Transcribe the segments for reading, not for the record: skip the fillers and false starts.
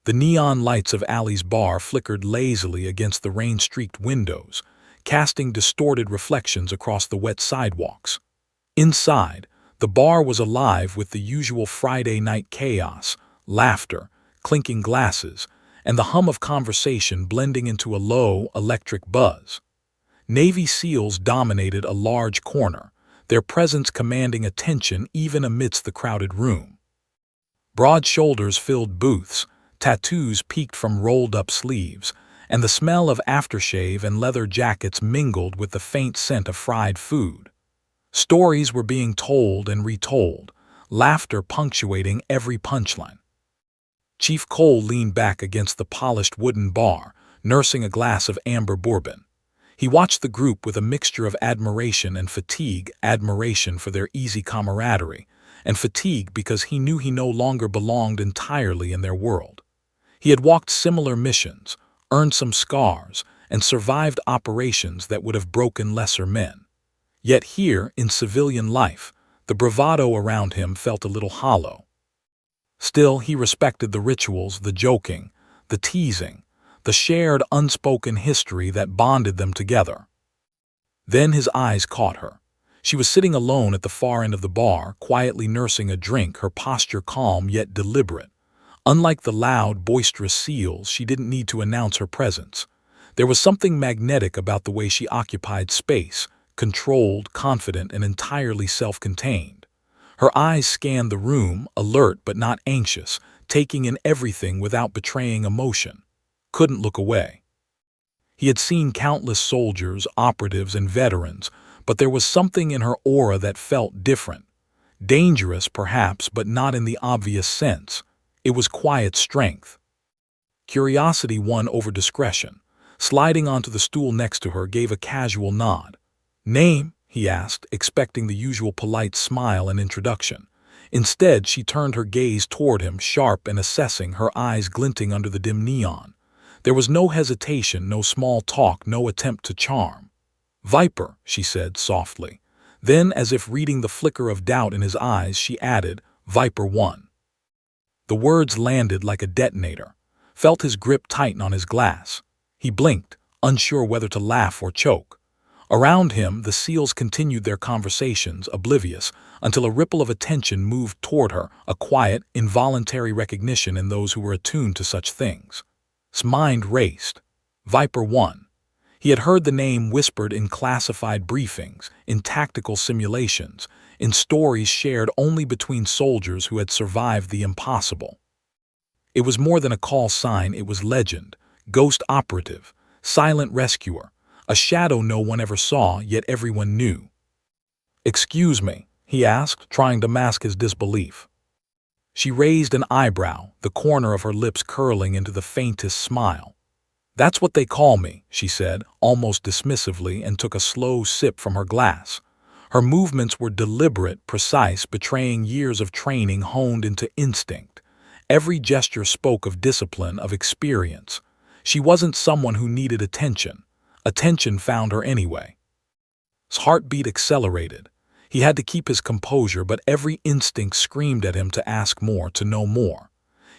The neon lights of Allie's bar flickered lazily against the rain-streaked windows, casting distorted reflections across the wet sidewalks. Inside, the bar was alive with the usual Friday night chaos, laughter, clinking glasses, and the hum of conversation blending into a low, electric buzz. Navy SEALs dominated a large corner, their presence commanding attention even amidst the crowded room. Broad shoulders filled booths, tattoos peeked from rolled-up sleeves, and the smell of aftershave and leather jackets mingled with the faint scent of fried food. Stories were being told and retold, laughter punctuating every punchline. Chief Cole leaned back against the polished wooden bar, nursing a glass of amber bourbon. He watched the group with a mixture of admiration and fatigue, admiration for their easy camaraderie, and fatigue because he knew he no longer belonged entirely in their world. He had walked similar missions, earned some scars, and survived operations that would have broken lesser men. Yet here, in civilian life, the bravado around him felt a little hollow. Still, he respected the rituals, the joking, the teasing, the shared unspoken history that bonded them together. Then his eyes caught her. She was sitting alone at the far end of the bar, quietly nursing a drink, her posture calm yet deliberate. Unlike the loud, boisterous SEALs, she didn't need to announce her presence. There was something magnetic about the way she occupied space, controlled, confident, and entirely self-contained. Her eyes scanned the room, alert but not anxious, taking in everything without betraying emotion. Couldn't look away. He had seen countless soldiers, operatives, and veterans, but there was something in her aura that felt different. Dangerous, perhaps, but not in the obvious sense. It was quiet strength. Curiosity won over discretion. Sliding onto the stool next to her gave a casual nod. "Name?" he asked, expecting the usual polite smile and introduction. Instead, she turned her gaze toward him, sharp and assessing, her eyes glinting under the dim neon. There was no hesitation, no small talk, no attempt to charm. "Viper," she said softly. Then, as if reading the flicker of doubt in his eyes, she added, "Viper 1." The words landed like a detonator, felt his grip tighten on his glass. He blinked, unsure whether to laugh or choke. Around him, the SEALs continued their conversations, oblivious, until a ripple of attention moved toward her, a quiet, involuntary recognition in those who were attuned to such things. His mind raced. Viper 1. He had heard the name whispered in classified briefings, in tactical simulations, in stories shared only between soldiers who had survived the impossible. It was more than a call sign, it was legend, ghost operative, silent rescuer, a shadow no one ever saw, yet everyone knew. "Excuse me," he asked, trying to mask his disbelief. She raised an eyebrow, the corner of her lips curling into the faintest smile. "That's what they call me," she said, almost dismissively, and took a slow sip from her glass. Her movements were deliberate, precise, betraying years of training honed into instinct. Every gesture spoke of discipline, of experience. She wasn't someone who needed attention. Attention found her anyway. His heartbeat accelerated. He had to keep his composure, but every instinct screamed at him to ask more, to know more.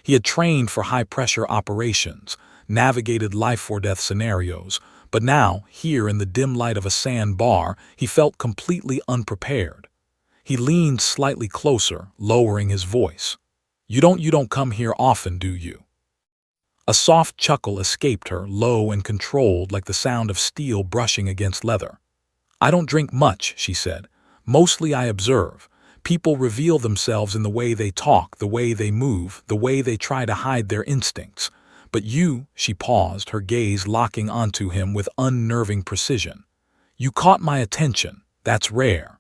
He had trained for high-pressure operations, navigated life-or-death scenarios, but now, here in the dim light of a sand bar, he felt completely unprepared. He leaned slightly closer, lowering his voice. You don't come here often, do you?" A soft chuckle escaped her, low and controlled, like the sound of steel brushing against leather. "I don't drink much," she said. "Mostly I observe. People reveal themselves in the way they talk, the way they move, the way they try to hide their instincts. But you," she paused, her gaze locking onto him with unnerving precision. "You caught my attention. That's rare."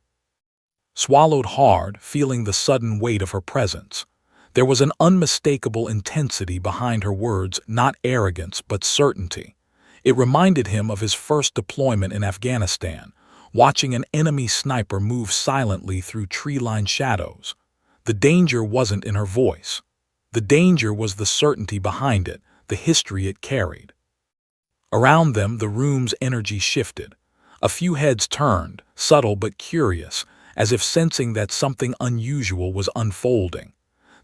Swallowed hard, feeling the sudden weight of her presence. There was an unmistakable intensity behind her words, not arrogance, but certainty. It reminded him of his first deployment in Afghanistan, watching an enemy sniper move silently through tree-lined shadows. The danger wasn't in her voice. The danger was the certainty behind it, the history it carried. Around them, the room's energy shifted. A few heads turned, subtle but curious, as if sensing that something unusual was unfolding.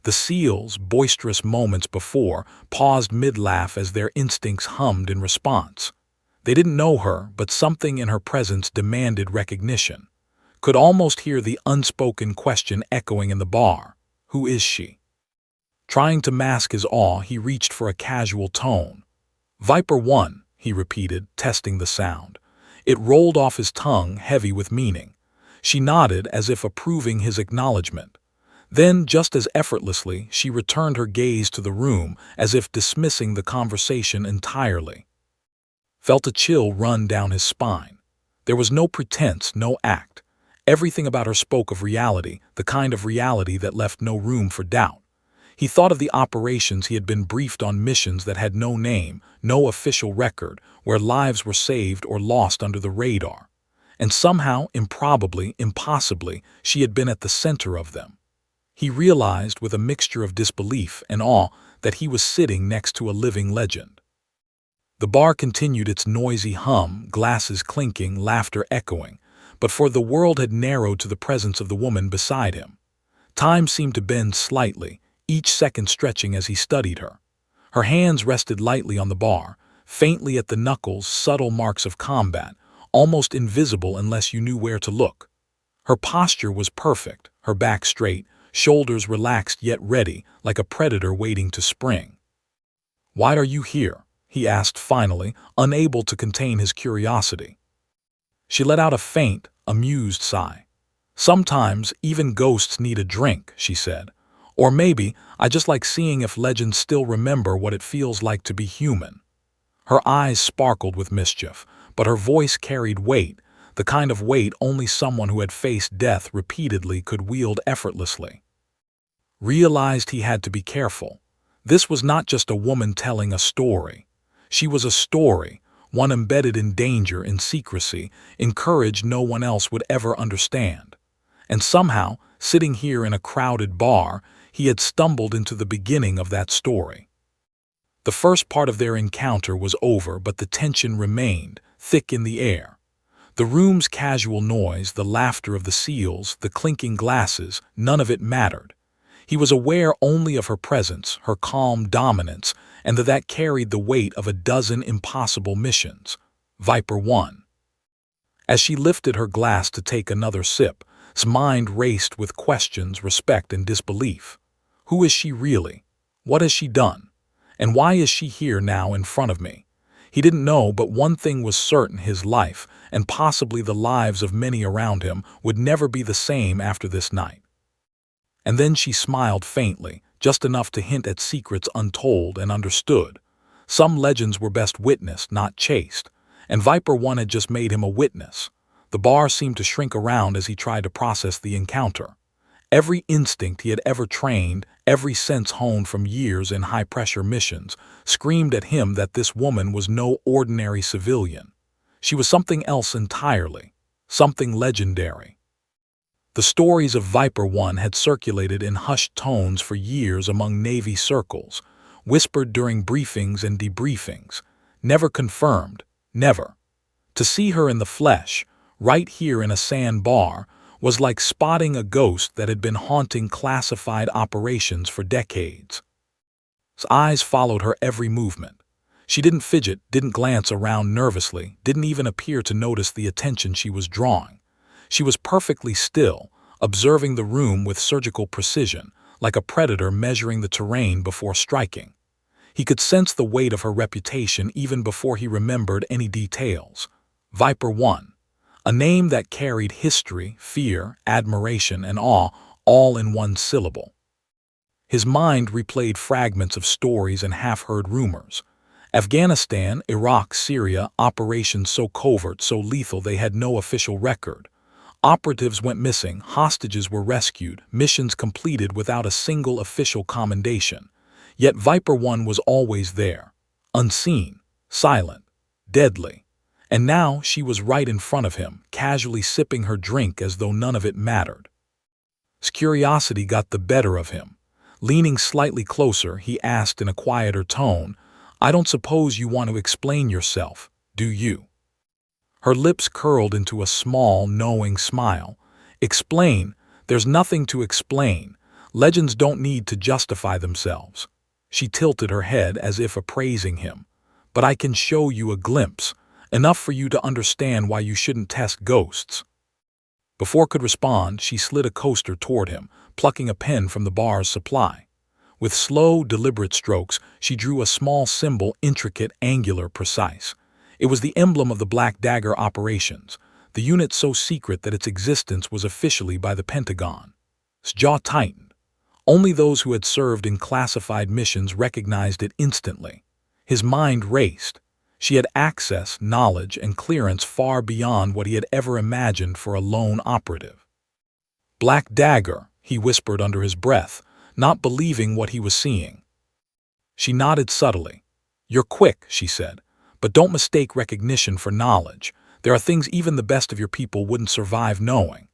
The seals, boisterous moments before, paused mid-laugh as their instincts hummed in response. They didn't know her, but something in her presence demanded recognition. Could almost hear the unspoken question echoing in the bar. Who is she? Trying to mask his awe, he reached for a casual tone. Viper 1, he repeated, testing the sound. It rolled off his tongue, heavy with meaning. She nodded as if approving his acknowledgement. Then, just as effortlessly, she returned her gaze to the room, as if dismissing the conversation entirely. Felt a chill run down his spine. There was no pretense, no act. Everything about her spoke of reality, the kind of reality that left no room for doubt. He thought of the operations he had been briefed on, missions that had no name, no official record, where lives were saved or lost under the radar. And somehow, improbably, impossibly, she had been at the center of them. He realized, with a mixture of disbelief and awe, that he was sitting next to a living legend. The bar continued its noisy hum, glasses clinking, laughter echoing, but for the world had narrowed to the presence of the woman beside him. Time seemed to bend slightly, each second stretching as he studied her. Her hands rested lightly on the bar, faintly at the knuckles, subtle marks of combat, almost invisible unless you knew where to look. Her posture was perfect, her back straight, shoulders relaxed yet ready, like a predator waiting to spring. "Why are you here?" he asked finally, unable to contain his curiosity. She let out a faint, amused sigh. "Sometimes even ghosts need a drink," she said. "Or maybe I just like seeing if legends still remember what it feels like to be human." Her eyes sparkled with mischief, but her voice carried weight, the kind of weight only someone who had faced death repeatedly could wield effortlessly. Realized he had to be careful. This was not just a woman telling a story. She was a story, one embedded in danger, in secrecy, in courage no one else would ever understand. And somehow, sitting here in a crowded bar, he had stumbled into the beginning of that story. The first part of their encounter was over, but the tension remained, thick in the air. The room's casual noise, the laughter of the seals, the clinking glasses, none of it mattered. He was aware only of her presence, her calm dominance, and that carried the weight of a dozen impossible missions. Viper 1. As she lifted her glass to take another sip, his mind raced with questions, respect, and disbelief. Who is she really? What has she done? And why is she here now in front of me? He didn't know, but one thing was certain: his life, and possibly the lives of many around him, would never be the same after this night. And then she smiled faintly, just enough to hint at secrets untold and understood. Some legends were best witnessed, not chased, and Viper 1 had just made him a witness. The bar seemed to shrink around as he tried to process the encounter. Every instinct he had ever trained, every sense honed from years in high-pressure missions, screamed at him that this woman was no ordinary civilian. She was something else entirely, something legendary. The stories of Viper 1 had circulated in hushed tones for years among Navy circles, whispered during briefings and debriefings, never confirmed, never. To see her in the flesh, right here in a sand bar, was like spotting a ghost that had been haunting classified operations for decades. His eyes followed her every movement. She didn't fidget, didn't glance around nervously, didn't even appear to notice the attention she was drawing. She was perfectly still, observing the room with surgical precision, like a predator measuring the terrain before striking. He could sense the weight of her reputation even before he remembered any details. Viper 1. A name that carried history, fear, admiration, and awe, all in one syllable. His mind replayed fragments of stories and half-heard rumors. Afghanistan, Iraq, Syria, operations so covert, so lethal they had no official record. Operatives went missing, hostages were rescued, missions completed without a single official commendation. Yet Viper 1 was always there, unseen, silent, deadly. And now she was right in front of him, casually sipping her drink as though none of it mattered. His curiosity got the better of him. Leaning slightly closer, he asked in a quieter tone, "I don't suppose you want to explain yourself, do you?" Her lips curled into a small, knowing smile. "Explain? There's nothing to explain. Legends don't need to justify themselves. She tilted her head as if appraising him. But I can show you a glimpse, enough for you to understand why you shouldn't test ghosts. Before could respond, she slid a coaster toward him, plucking a pen from the bar's supply. With slow, deliberate strokes, she drew a small symbol, intricate, angular, precise. It was the emblem of the Black Dagger operations, the unit so secret that its existence was officially by the Pentagon. His jaw tightened. Only those who had served in classified missions recognized it instantly. His mind raced. She had access, knowledge, and clearance far beyond what he had ever imagined for a lone operative. "Black Dagger," he whispered under his breath, not believing what he was seeing. She nodded subtly. "You're quick," she said, "but don't mistake recognition for knowledge. There are things even the best of your people wouldn't survive knowing."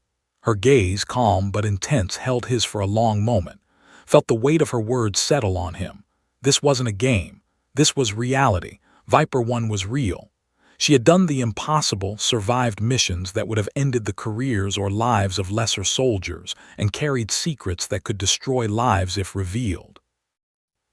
Her gaze, calm but intense, held his for a long moment, felt the weight of her words settle on him. This wasn't a game. This was reality. Viper One was real. She had done the impossible, survived missions that would have ended the careers or lives of lesser soldiers, and carried secrets that could destroy lives if revealed.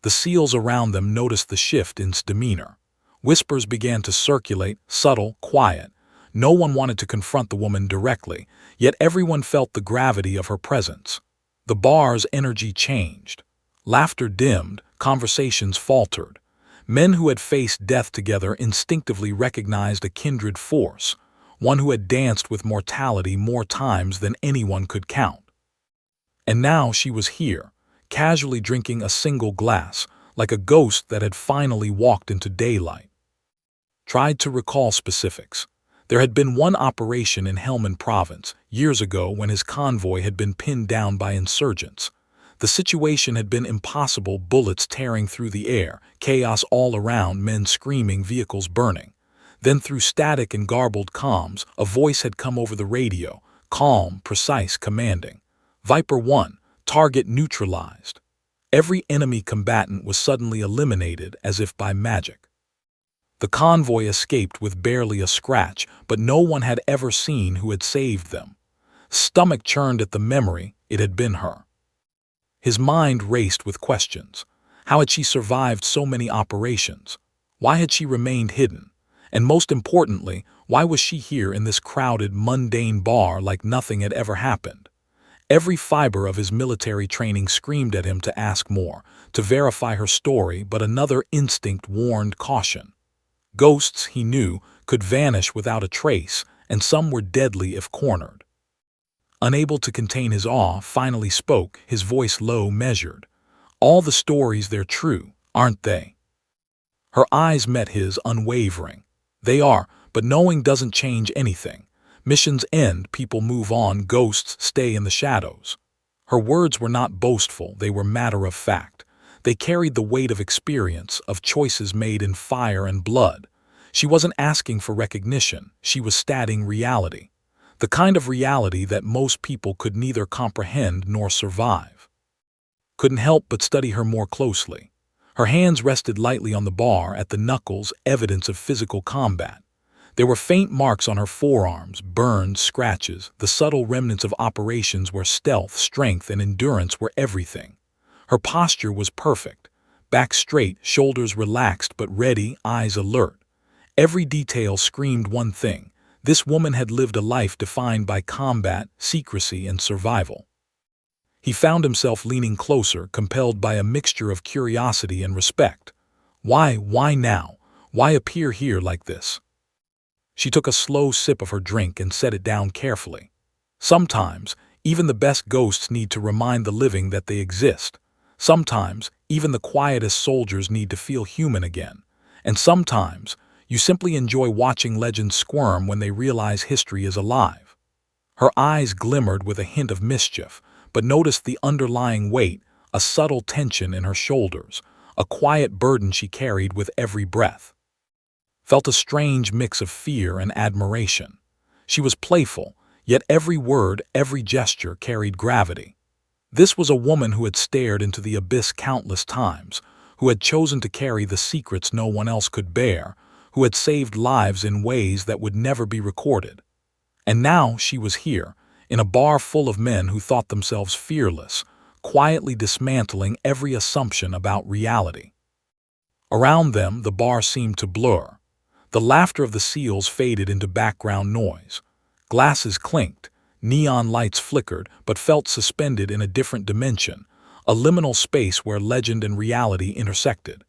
The SEALs around them noticed the shift in his demeanor. Whispers began to circulate, subtle, quiet. No one wanted to confront the woman directly, yet everyone felt the gravity of her presence. The bar's energy changed. Laughter dimmed, conversations faltered. Men who had faced death together instinctively recognized a kindred force, one who had danced with mortality more times than anyone could count. And now she was here, casually drinking a single glass, like a ghost that had finally walked into daylight. Tried to recall specifics. There had been one operation in Helmand Province, years ago, when his convoy had been pinned down by insurgents. The situation had been impossible, bullets tearing through the air, chaos all around, men screaming, vehicles burning. Then through static and garbled comms, a voice had come over the radio, calm, precise, commanding. "Viper 1, target neutralized." Every enemy combatant was suddenly eliminated as if by magic. The convoy escaped with barely a scratch, but no one had ever seen who had saved them. Stomach churned at the memory. It had been her. His mind raced with questions. How had she survived so many operations? Why had she remained hidden? And most importantly, why was she here in this crowded, mundane bar like nothing had ever happened? Every fiber of his military training screamed at him to ask more, to verify her story, but another instinct warned caution. Ghosts, he knew, could vanish without a trace, and some were deadly if cornered. Unable to contain his awe, finally spoke, his voice low, measured. "All the stories, they're true, aren't they?" Her eyes met his, unwavering. "They are, but knowing doesn't change anything. Missions end, people move on, ghosts stay in the shadows." Her words were not boastful, they were matter of fact. They carried the weight of experience, of choices made in fire and blood. She wasn't asking for recognition, she was stating reality. The kind of reality that most people could neither comprehend nor survive. Couldn't help but study her more closely. Her hands rested lightly on the bar, at the knuckles, evidence of physical combat. There were faint marks on her forearms, burns, scratches, the subtle remnants of operations where stealth, strength, and endurance were everything. Her posture was perfect. Back straight, shoulders relaxed but ready, eyes alert. Every detail screamed one thing. This woman had lived a life defined by combat, secrecy, and survival. He found himself leaning closer, compelled by a mixture of curiosity and respect. Why now? Why appear here like this? She took a slow sip of her drink and set it down carefully. Sometimes, even the best ghosts need to remind the living that they exist. Sometimes, even the quietest soldiers need to feel human again. And sometimes, you simply enjoy watching legends squirm when they realize history is alive. Her eyes glimmered with a hint of mischief, but noticed the underlying weight, a subtle tension in her shoulders, a quiet burden she carried with every breath. Felt a strange mix of fear and admiration. She was playful, yet every word, every gesture carried gravity. This was a woman who had stared into the abyss countless times, who had chosen to carry the secrets no one else could bear, who had saved lives in ways that would never be recorded. And now she was here, in a bar full of men who thought themselves fearless, quietly dismantling every assumption about reality. Around them, the bar seemed to blur. The laughter of the seals faded into background noise. Glasses clinked, neon lights flickered, but felt suspended in a different dimension, a liminal space where legend and reality intersected.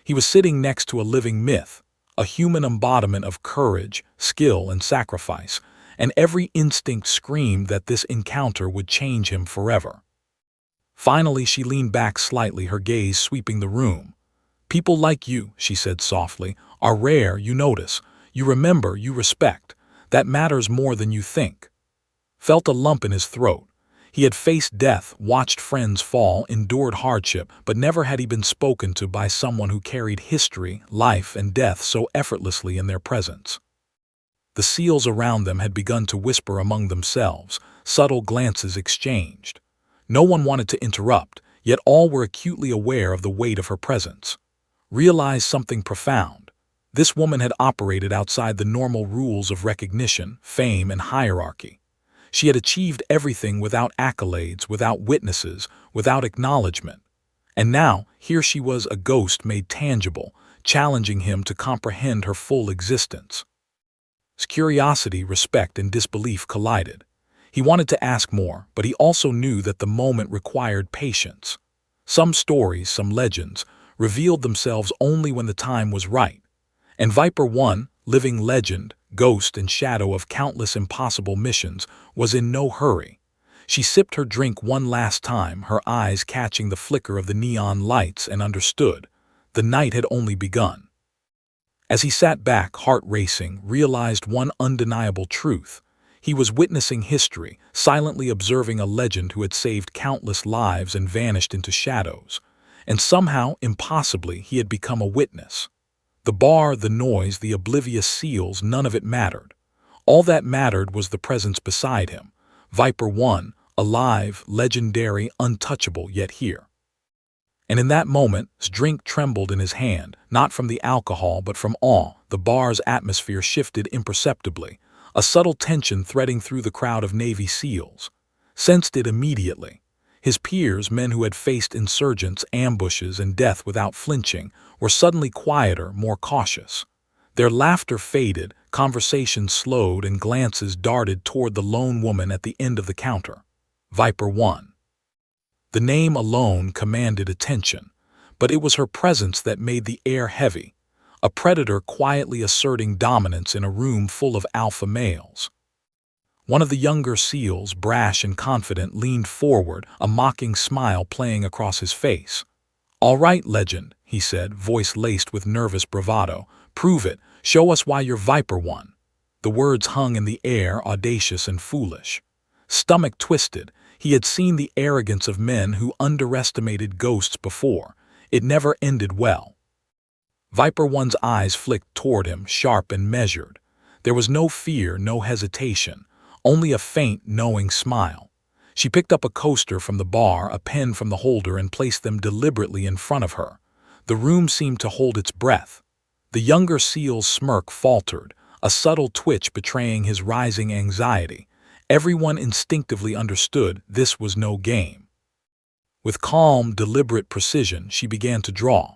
He was sitting next to a living myth, a human embodiment of courage, skill, and sacrifice, and every instinct screamed that this encounter would change him forever. Finally, she leaned back slightly, her gaze sweeping the room. "People like you," she said softly, "are rare, you notice. You remember, you respect. That matters more than you think." Felt a lump in his throat. He had faced death, watched friends fall, endured hardship, but never had he been spoken to by someone who carried history, life, and death so effortlessly in their presence. The seals around them had begun to whisper among themselves, subtle glances exchanged. No one wanted to interrupt, yet all were acutely aware of the weight of her presence. Realized something profound. This woman had operated outside the normal rules of recognition, fame, and hierarchy. She had achieved everything without accolades, without witnesses, without acknowledgement. And now, here she was, a ghost made tangible, challenging him to comprehend her full existence. His curiosity, respect, and disbelief collided. He wanted to ask more, but he also knew that the moment required patience. Some stories, some legends, revealed themselves only when the time was right. And Viper One, living legend, ghost and shadow of countless impossible missions, was in no hurry. She sipped her drink one last time, her eyes catching the flicker of the neon lights, and understood. The night had only begun. As he sat back, heart racing, realized one undeniable truth. He was witnessing history, silently observing a legend who had saved countless lives and vanished into shadows. And somehow, impossibly, he had become a witness. The bar, the noise, the oblivious seals, none of it mattered. All that mattered was the presence beside him. Viper One, alive, legendary, untouchable, yet here. And in that moment, his drink trembled in his hand, not from the alcohol but from awe. The bar's atmosphere shifted imperceptibly, a subtle tension threading through the crowd of Navy SEALs. Sensed it immediately. His peers, men who had faced insurgents, ambushes, and death without flinching, were suddenly quieter, more cautious. Their laughter faded, conversations slowed, and glances darted toward the lone woman at the end of the counter. Viper One. The name alone commanded attention, but it was her presence that made the air heavy, a predator quietly asserting dominance in a room full of alpha males. One of the younger SEALs, brash and confident, leaned forward, a mocking smile playing across his face. "All right, legend," he said, voice laced with nervous bravado. "Prove it. Show us why you're Viper One." The words hung in the air, audacious and foolish. Stomach twisted. He had seen the arrogance of men who underestimated ghosts before. It never ended well. Viper One's eyes flicked toward him, sharp and measured. There was no fear, no hesitation, only a faint, knowing smile. She picked up a coaster from the bar, a pen from the holder, and placed them deliberately in front of her. The room seemed to hold its breath. The younger SEAL's smirk faltered, a subtle twitch betraying his rising anxiety. Everyone instinctively understood this was no game. With calm, deliberate precision, she began to draw.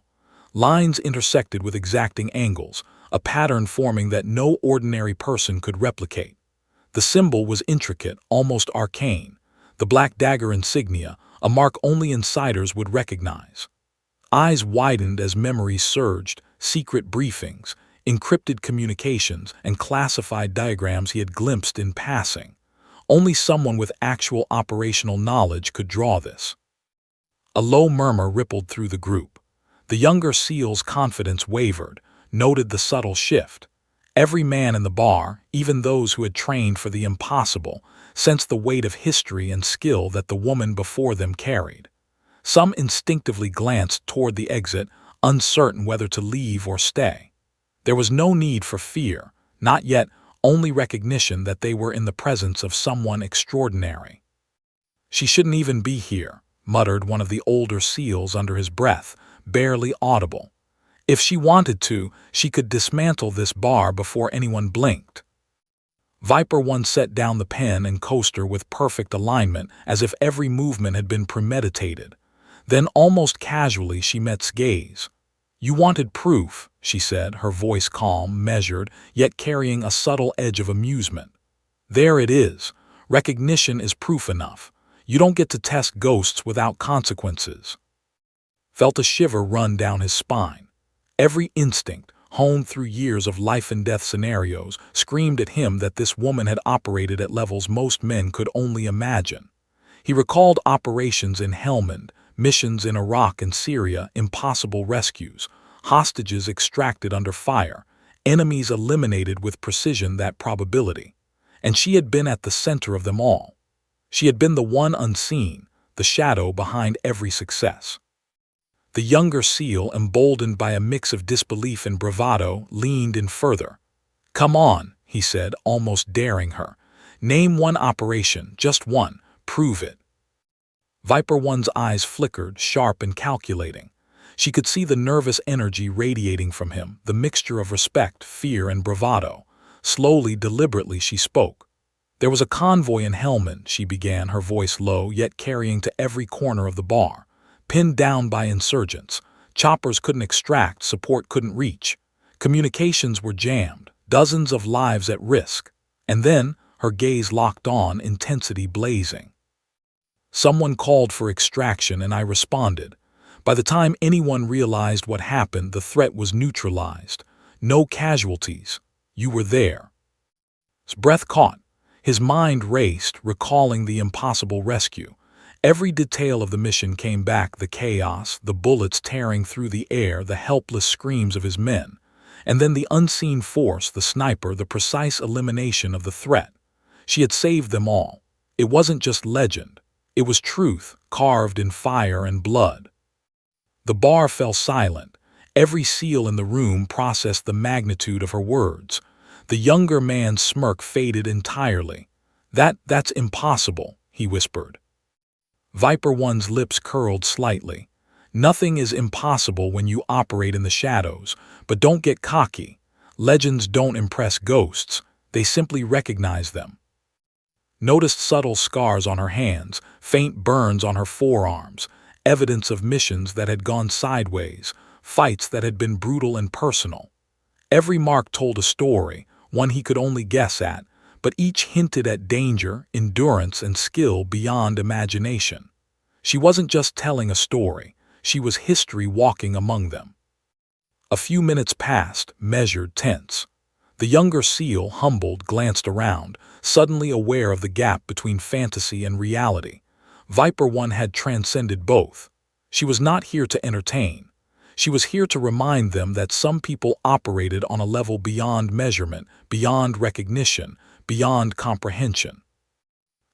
Lines intersected with exacting angles, a pattern forming that no ordinary person could replicate. The symbol was intricate, almost arcane, the black dagger insignia, a mark only insiders would recognize. Eyes widened as memories surged, secret briefings, encrypted communications, and classified diagrams he had glimpsed in passing. Only someone with actual operational knowledge could draw this. A low murmur rippled through the group. The younger SEAL's confidence wavered, noted the subtle shift. Every man in the bar, even those who had trained for the impossible, sensed the weight of history and skill that the woman before them carried. Some instinctively glanced toward the exit, uncertain whether to leave or stay. There was no need for fear, not yet, only recognition that they were in the presence of someone extraordinary. "She shouldn't even be here," muttered one of the older SEALs under his breath, barely audible. "If she wanted to, she could dismantle this bar before anyone blinked." Viper 1 set down the pen and coaster with perfect alignment, as if every movement had been premeditated. Then, almost casually, she met gaze. "You wanted proof," she said, her voice calm, measured, yet carrying a subtle edge of amusement. "There it is. Recognition is proof enough. You don't get to test ghosts without consequences." Felt a shiver run down his spine. Every instinct, honed through years of life-and-death scenarios, screamed at him that this woman had operated at levels most men could only imagine. He recalled operations in Helmand, missions in Iraq and Syria, impossible rescues, hostages extracted under fire, enemies eliminated with precision that probability. And she had been at the center of them all. She had been the one unseen, the shadow behind every success. The younger SEAL, emboldened by a mix of disbelief and bravado, leaned in further. "Come on," he said, almost daring her. "Name one operation, just one. Prove it." Viper 1's eyes flickered, sharp and calculating. She could see the nervous energy radiating from him, the mixture of respect, fear, and bravado. Slowly, deliberately, she spoke. "There was a convoy in Helmand," she began, her voice low, yet carrying to every corner of the bar. "Pinned down by insurgents. Choppers couldn't extract, support couldn't reach. Communications were jammed, dozens of lives at risk." And then, her gaze locked on, intensity blazing. "Someone called for extraction and I responded. By the time anyone realized what happened, the threat was neutralized. No casualties. You were there." His breath caught. His mind raced, recalling the impossible rescue. Every detail of the mission came back: the chaos, the bullets tearing through the air, the helpless screams of his men. And then the unseen force, the sniper, the precise elimination of the threat. She had saved them all. It wasn't just legend. It was truth, carved in fire and blood. The bar fell silent. Every SEAL in the room processed the magnitude of her words. The younger man's smirk faded entirely. That's impossible," he whispered. Viper 1's lips curled slightly. "Nothing is impossible when you operate in the shadows, but don't get cocky. Legends don't impress ghosts, they simply recognize them." Noticed subtle scars on her hands, faint burns on her forearms, evidence of missions that had gone sideways, fights that had been brutal and personal. Every mark told a story, one he could only guess at, but each hinted at danger, endurance, and skill beyond imagination. She wasn't just telling a story, she was history walking among them. A few minutes passed, measured, tense. The younger SEAL, humbled, glanced around, suddenly aware of the gap between fantasy and reality. Viper 1 had transcended both. She was not here to entertain. She was here to remind them that some people operated on a level beyond measurement, beyond recognition, beyond comprehension.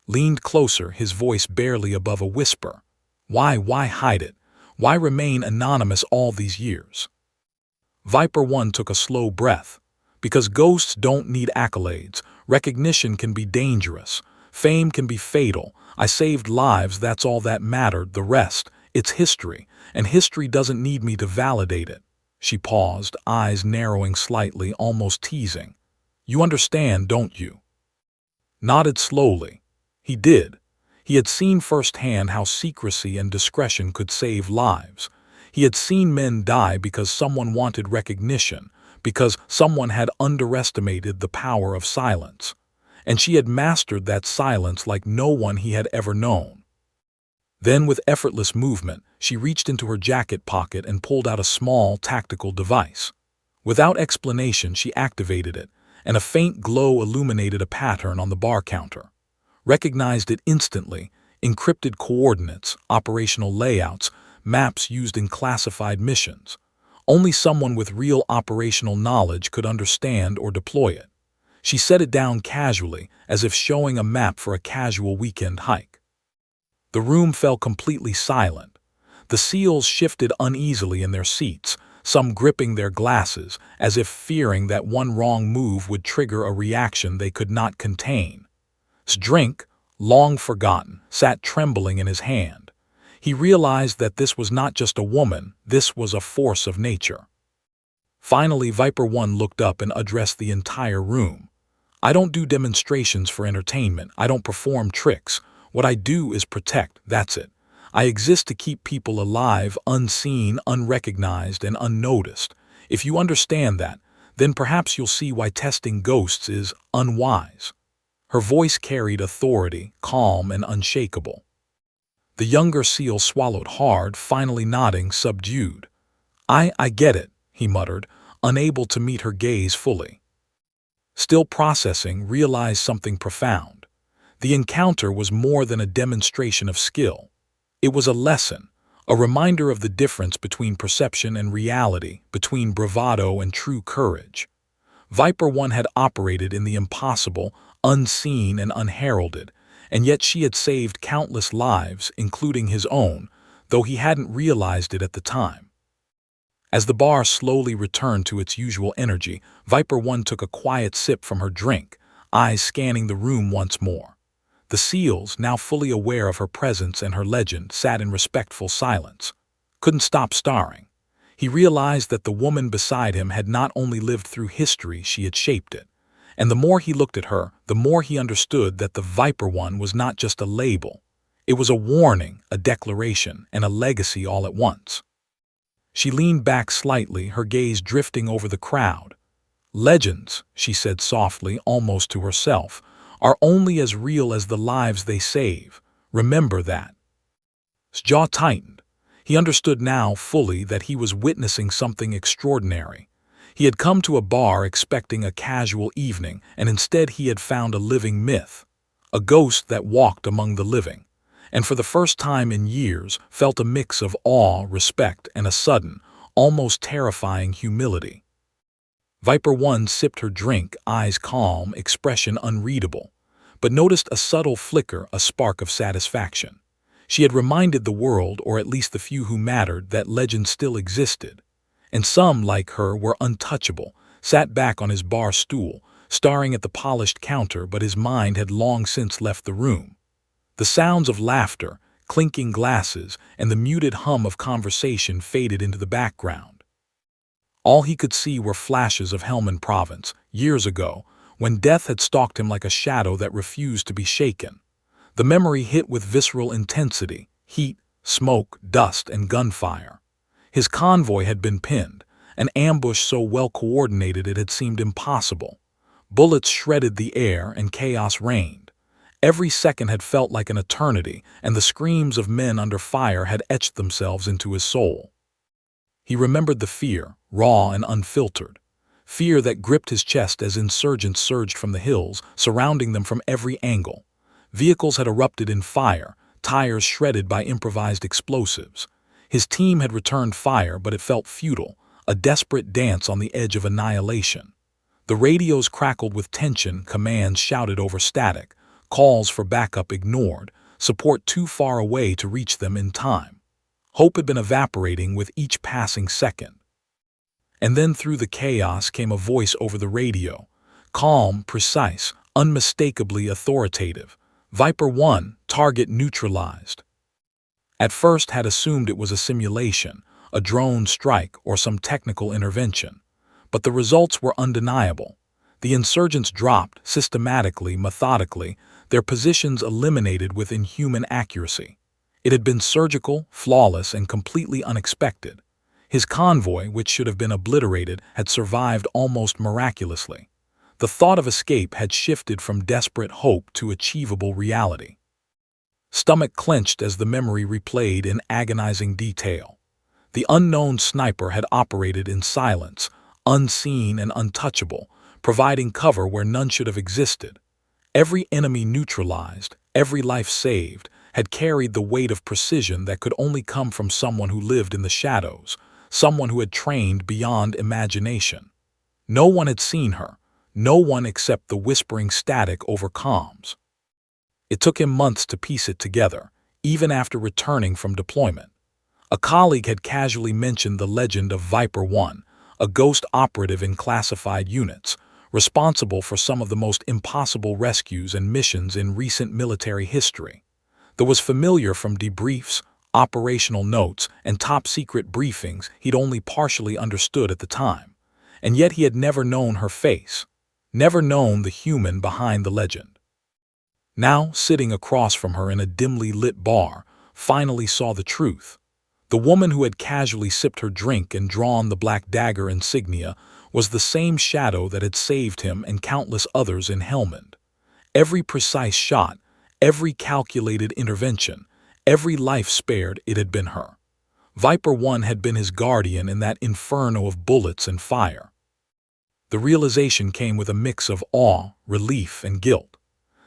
Leaned closer, his voice barely above a whisper. Why hide it? Why remain anonymous all these years?" Viper 1 took a slow breath. "Because ghosts don't need accolades. Recognition can be dangerous. Fame can be fatal. I saved lives, that's all that mattered. The rest, it's history, and history doesn't need me to validate it." She paused, eyes narrowing slightly, almost teasing. "You understand, don't you?" Nodded slowly. He did. He had seen firsthand how secrecy and discretion could save lives. He had seen men die because someone wanted recognition, because someone had underestimated the power of silence. And she had mastered that silence like no one he had ever known. Then, with effortless movement, she reached into her jacket pocket and pulled out a small, tactical device. Without explanation, she activated it, and a faint glow illuminated a pattern on the bar counter. Recognized it instantly: encrypted coordinates, operational layouts, maps used in classified missions. Only someone with real operational knowledge could understand or deploy it. She set it down casually, as if showing a map for a casual weekend hike. The room fell completely silent. The SEALs shifted uneasily in their seats, some gripping their glasses, as if fearing that one wrong move would trigger a reaction they could not contain. His drink, long forgotten, sat trembling in his hand. He realized that this was not just a woman, this was a force of nature. Finally, Viper 1 looked up and addressed the entire room. I don't do demonstrations for entertainment. I don't perform tricks. What I do is protect, that's it. I exist to keep people alive, unseen, unrecognized, and unnoticed. If you understand that, then perhaps you'll see why testing ghosts is unwise. Her voice carried authority, calm and unshakable. The younger seal swallowed hard, finally nodding, subdued. I get it, he muttered, unable to meet her gaze fully. Still processing, realized something profound. The encounter was more than a demonstration of skill. It was a lesson, a reminder of the difference between perception and reality, between bravado and true courage. Viper One had operated in the impossible, unseen and unheralded, and yet she had saved countless lives, including his own, though he hadn't realized it at the time. As the bar slowly returned to its usual energy, Viper One took a quiet sip from her drink, eyes scanning the room once more. The seals, now fully aware of her presence and her legend, sat in respectful silence. Couldn't stop staring. He realized that the woman beside him had not only lived through history, she had shaped it. And the more he looked at her, the more he understood that the Viper One was not just a label. It was a warning, a declaration, and a legacy all at once. She leaned back slightly, her gaze drifting over the crowd. Legends, she said softly, almost to herself, are only as real as the lives they save. Remember that. His jaw tightened. He understood now fully that he was witnessing something extraordinary. He had come to a bar expecting a casual evening, and instead he had found a living myth, a ghost that walked among the living, and for the first time in years felt a mix of awe, respect, and a sudden, almost terrifying humility. Viper One sipped her drink, eyes calm, expression unreadable, but noticed a subtle flicker, a spark of satisfaction. She had reminded the world, or at least the few who mattered, that legend still existed. And some, like her, were untouchable, sat back on his bar stool, staring at the polished counter, but his mind had long since left the room. The sounds of laughter, clinking glasses, and the muted hum of conversation faded into the background. All he could see were flashes of Helmand Province, years ago, when death had stalked him like a shadow that refused to be shaken. The memory hit with visceral intensity, heat, smoke, dust, and gunfire. His convoy had been pinned, an ambush so well coordinated it had seemed impossible. Bullets shredded the air and chaos reigned. Every second had felt like an eternity, and the screams of men under fire had etched themselves into his soul. He remembered the fear, raw and unfiltered. Fear that gripped his chest as insurgents surged from the hills, surrounding them from every angle. Vehicles had erupted in fire, tires shredded by improvised explosives. His team had returned fire, but it felt futile, a desperate dance on the edge of annihilation. The radios crackled with tension, commands shouted over static, calls for backup ignored, support too far away to reach them in time. Hope had been evaporating with each passing second. And then through the chaos came a voice over the radio, calm, precise, unmistakably authoritative. Viper One, target neutralized. At first had assumed it was a simulation, a drone strike, or some technical intervention. But the results were undeniable. The insurgents dropped, systematically, methodically, their positions eliminated with inhuman accuracy. It had been surgical, flawless, and completely unexpected. His convoy, which should have been obliterated, had survived almost miraculously. The thought of escape had shifted from desperate hope to achievable reality. Stomach clenched as the memory replayed in agonizing detail. The unknown sniper had operated in silence, unseen and untouchable, providing cover where none should have existed. Every enemy neutralized, every life saved, had carried the weight of precision that could only come from someone who lived in the shadows, someone who had trained beyond imagination. No one had seen her, no one except the whispering static over comms. It took him months to piece it together, even after returning from deployment. A colleague had casually mentioned the legend of Viper One, a ghost operative in classified units, responsible for some of the most impossible rescues and missions in recent military history. That was familiar from debriefs, operational notes, and top-secret briefings he'd only partially understood at the time. And yet he had never known her face. never known the human behind the legend. Now, sitting across from her in a dimly lit bar, finally saw the truth. The woman who had casually sipped her drink and drawn the black dagger insignia was the same shadow that had saved him and countless others in Helmand. Every precise shot, every calculated intervention, every life spared, it had been her. Viper One had been his guardian in that inferno of bullets and fire. The realization came with a mix of awe, relief, and guilt.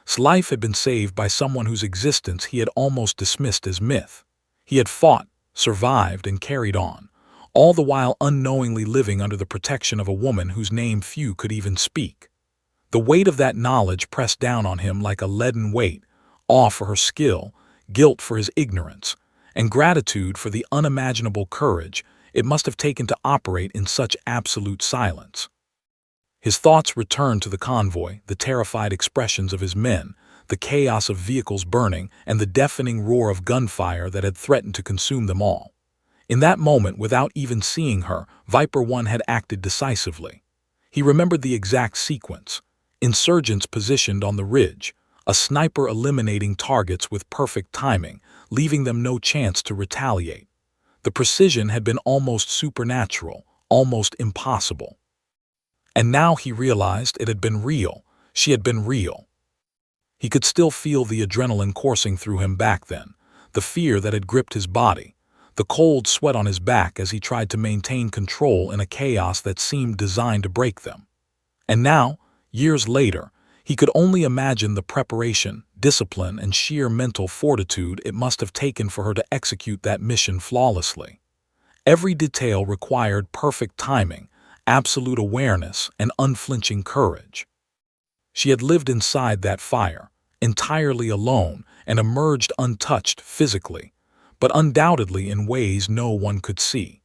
His life had been saved by someone whose existence he had almost dismissed as myth. He had fought, survived, and carried on, all the while unknowingly living under the protection of a woman whose name few could even speak. The weight of that knowledge pressed down on him like a leaden weight, awe for her skill, guilt for his ignorance, and gratitude for the unimaginable courage it must have taken to operate in such absolute silence. His thoughts returned to the convoy, the terrified expressions of his men, the chaos of vehicles burning, and the deafening roar of gunfire that had threatened to consume them all. In that moment, without even seeing her, Viper One had acted decisively. He remembered the exact sequence: insurgents positioned on the ridge, a sniper eliminating targets with perfect timing, leaving them no chance to retaliate. The precision had been almost supernatural, almost impossible. And now he realized it had been real. She had been real. He could still feel the adrenaline coursing through him back then, the fear that had gripped his body, the cold sweat on his back as he tried to maintain control in a chaos that seemed designed to break them. And now, years later, he could only imagine the preparation, discipline, and sheer mental fortitude it must have taken for her to execute that mission flawlessly. Every detail required perfect timing, absolute awareness, and unflinching courage. She had lived inside that fire, entirely alone, and emerged untouched physically, but undoubtedly in ways no one could see.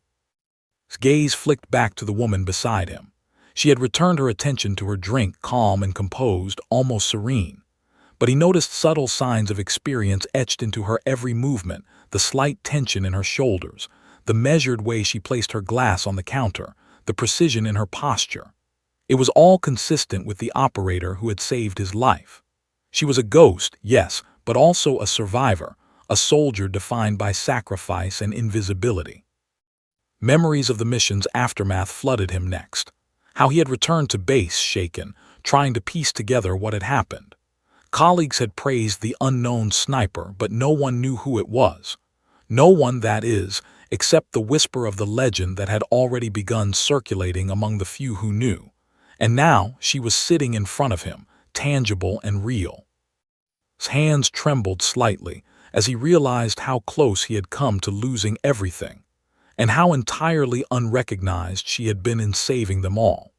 His gaze flicked back to the woman beside him. She had returned her attention to her drink, calm and composed, almost serene. But he noticed subtle signs of experience etched into her every movement, the slight tension in her shoulders, the measured way she placed her glass on the counter, the precision in her posture. It was all consistent with the operator who had saved his life. She was a ghost, yes, but also a survivor, a soldier defined by sacrifice and invisibility. Memories of the mission's aftermath flooded him next. How he had returned to base shaken, trying to piece together what had happened. Colleagues had praised the unknown sniper, but no one knew who it was. No one, that is, except the whisper of the legend that had already begun circulating among the few who knew. And now she was sitting in front of him, tangible and real. His hands trembled slightly as he realized how close he had come to losing everything, and how entirely unrecognized she had been in saving them all.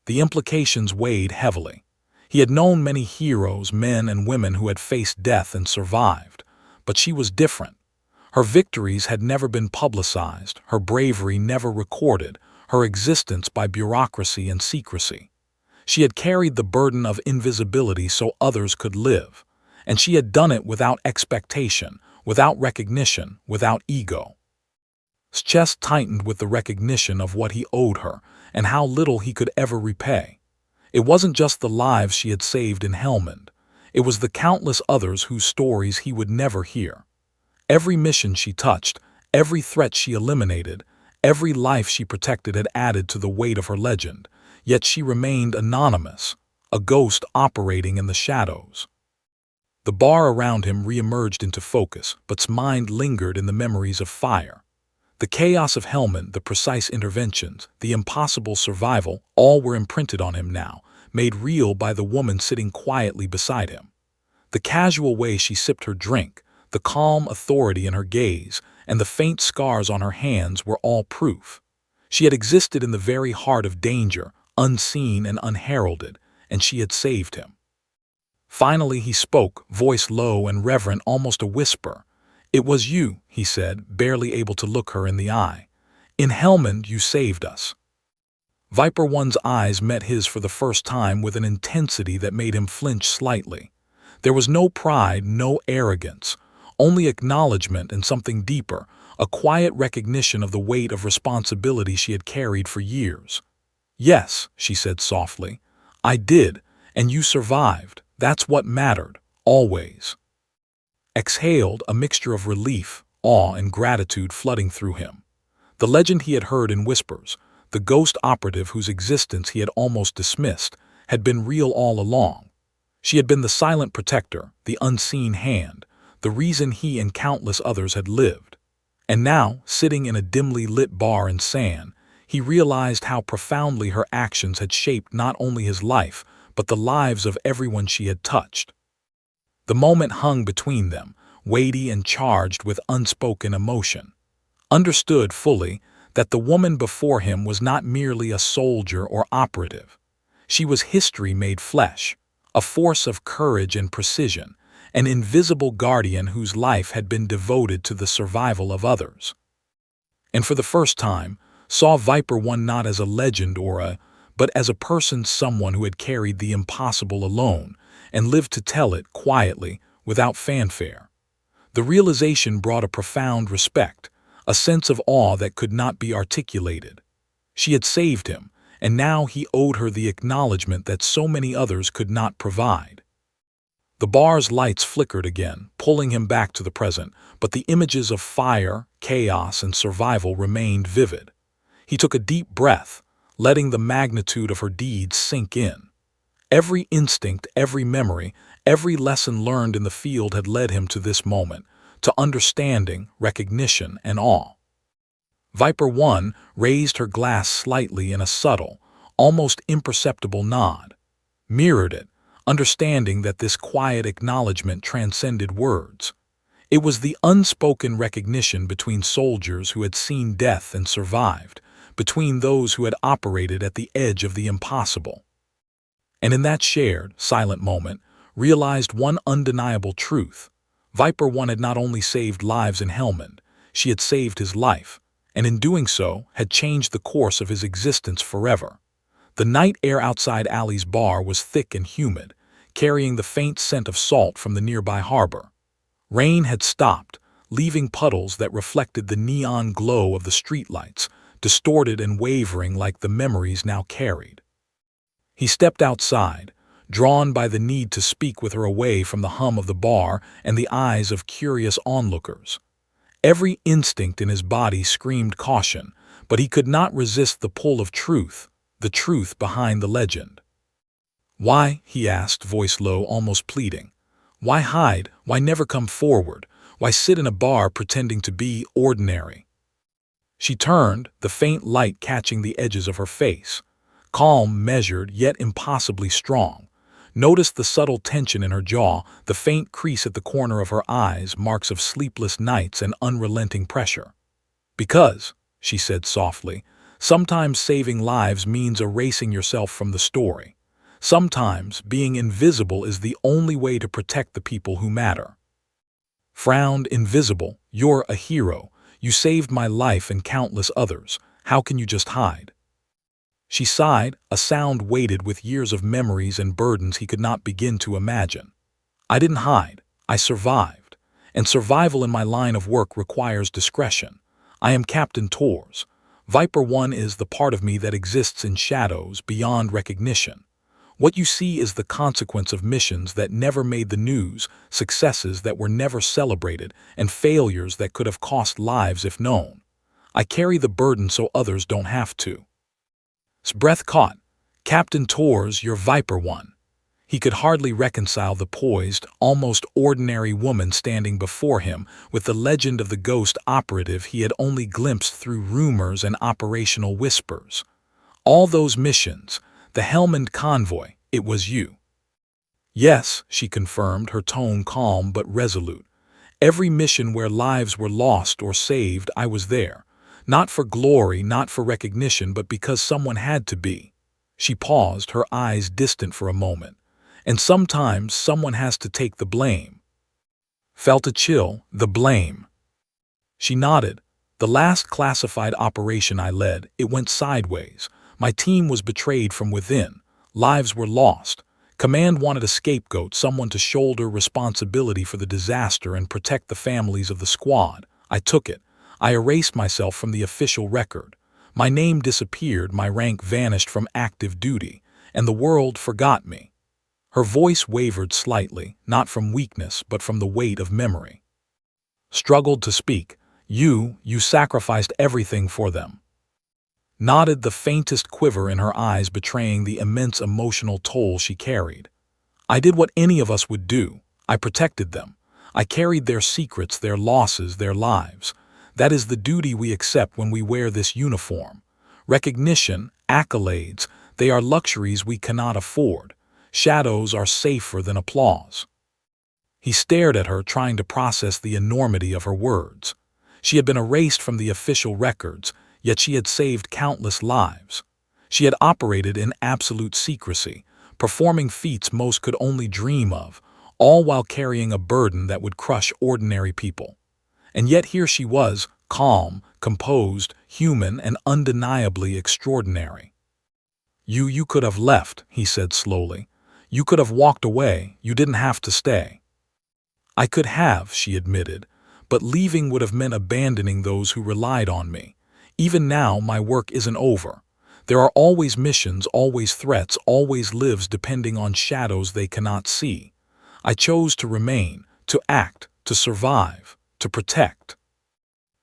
The implications weighed heavily. He had known many heroes, men and women who had faced death and survived, but she was different. Her victories had never been publicized, her bravery never recorded, her existence by bureaucracy and secrecy. She had carried the burden of invisibility so others could live, and she had done it without expectation, without recognition, without ego. His chest tightened with the recognition of what he owed her and how little he could ever repay. It wasn't just the lives she had saved in Helmand. It was the countless others whose stories he would never hear. Every mission she touched, every threat she eliminated, every life she protected had added to the weight of her legend, yet she remained anonymous, a ghost operating in the shadows. The bar around him re-emerged into focus, but his mind lingered in the memories of fire. The chaos of Helmand, the precise interventions, the impossible survival, all were imprinted on him now, made real by the woman sitting quietly beside him. The casual way she sipped her drink, the calm authority in her gaze, and the faint scars on her hands were all proof. She had existed in the very heart of danger, unseen and unheralded, and she had saved him. Finally he spoke, voice low and reverent, almost a whisper. "It was you," he said, barely able to look her in the eye. "In Helmand you saved us." Viper One's eyes met his for the first time with an intensity that made him flinch slightly. There was no pride, no arrogance, only acknowledgement and something deeper, a quiet recognition of the weight of responsibility she had carried for years. "Yes," she said softly, I did, and you survived. That's what mattered, always. Exhaled, a mixture of relief, awe, and gratitude flooding through him. The legend he had heard in whispers, the ghost operative whose existence he had almost dismissed, had been real all along. She had been the silent protector, the unseen hand, the reason he and countless others had lived. And now, sitting in a dimly lit bar in San, he realized how profoundly her actions had shaped not only his life, but the lives of everyone she had touched. The moment hung between them, weighty and charged with unspoken emotion. Understood fully that the woman before him was not merely a soldier or operative. She was history made flesh, a force of courage and precision, an invisible guardian whose life had been devoted to the survival of others. And for the first time, saw Viper One not as a legend but as a person, someone who had carried the impossible alone and lived to tell it quietly, without fanfare. The realization brought a profound respect, a sense of awe that could not be articulated. She had saved him, and now he owed her the acknowledgement that so many others could not provide. The bar's lights flickered again, pulling him back to the present, but the images of fire, chaos, and survival remained vivid. He took a deep breath, letting the magnitude of her deeds sink in. Every instinct, every memory, every lesson learned in the field had led him to this moment, to understanding, recognition, and awe. Viper One raised her glass slightly in a subtle, almost imperceptible nod, mirrored it, understanding that this quiet acknowledgement transcended words. It was the unspoken recognition between soldiers who had seen death and survived, between those who had operated at the edge of the impossible. And in that shared, silent moment, realized one undeniable truth. Viper One had not only saved lives in Helmand, she had saved his life, and in doing so, had changed the course of his existence forever. The night air outside Ali's bar was thick and humid, carrying the faint scent of salt from the nearby harbor. Rain had stopped, leaving puddles that reflected the neon glow of the streetlights, distorted and wavering like the memories now carried. He stepped outside, drawn by the need to speak with her away from the hum of the bar and the eyes of curious onlookers. Every instinct in his body screamed caution, but he could not resist the pull of truth, the truth behind the legend. "Why?" he asked, voice low, almost pleading. "Why hide? Why never come forward? Why sit in a bar pretending to be ordinary?" She turned, the faint light catching the edges of her face. Calm, measured, yet impossibly strong. Noticed the subtle tension in her jaw, the faint crease at the corner of her eyes, marks of sleepless nights and unrelenting pressure. "Because," she said softly, "sometimes saving lives means erasing yourself from the story. Sometimes being invisible is the only way to protect the people who matter." Frowned, "Invisible? You're a hero. You saved my life and countless others. How can you just hide?" She sighed, a sound weighted with years of memories and burdens he could not begin to imagine. "I didn't hide. I survived. And survival in my line of work requires discretion. I am Captain Torres. Viper One is the part of me that exists in shadows, beyond recognition. What you see is the consequence of missions that never made the news, successes that were never celebrated, and failures that could have cost lives if known. I carry the burden so others don't have to." His breath caught. "Captain Torres, you're Viper One." He could hardly reconcile the poised, almost ordinary woman standing before him with the legend of the ghost operative he had only glimpsed through rumors and operational whispers. "All those missions, the Helmand convoy, it was you." "Yes," she confirmed, her tone calm but resolute. "Every mission where lives were lost or saved, I was there. Not for glory, not for recognition, but because someone had to be." She paused, her eyes distant for a moment. "And sometimes someone has to take the blame." Felt a chill. The blame. She nodded. "The last classified operation I led, it went sideways. My team was betrayed from within. Lives were lost. Command wanted a scapegoat, someone to shoulder responsibility for the disaster and protect the families of the squad. I took it. I erased myself from the official record. My name disappeared, my rank vanished from active duty. and the world forgot me. Her voice wavered slightly, not from weakness but from the weight of memory. Struggled to speak. You sacrificed everything for them. Nodded, the faintest quiver in her eyes betraying the immense emotional toll she carried. I did what any of us would do. I protected them. I carried their secrets, their losses, their lives. That is the duty we accept when we wear this uniform. Recognition, accolades, they are luxuries we cannot afford. Shadows are safer than applause. He stared at her, trying to process the enormity of her words. She had been erased from the official records, yet she had saved countless lives. She had operated in absolute secrecy, performing feats most could only dream of, all while carrying a burden that would crush ordinary people. And yet here she was, calm, composed, human, and undeniably extraordinary. You could have left, he said slowly. You could have walked away. You didn't have to stay. I could have, she admitted, but leaving would have meant abandoning those who relied on me. Even now, my work isn't over. There are always missions, always threats, always lives depending on shadows they cannot see. I chose to remain, to act, to survive, to protect.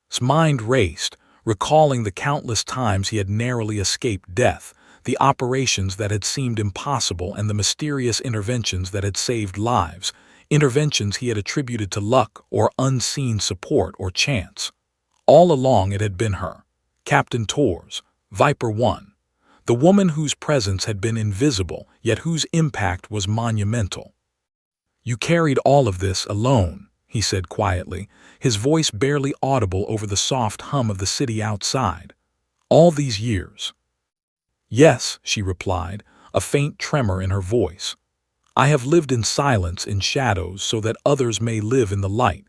His mind raced, recalling the countless times he had narrowly escaped death, the operations that had seemed impossible and the mysterious interventions that had saved lives, interventions he had attributed to luck or unseen support or chance. All along it had been her, Captain Torres, Viper One, the woman whose presence had been invisible, yet whose impact was monumental. You carried all of this alone, he said quietly, his voice barely audible over the soft hum of the city outside. All these years. Yes, she replied, a faint tremor in her voice. I have lived in silence, in shadows, so that others may live in the light.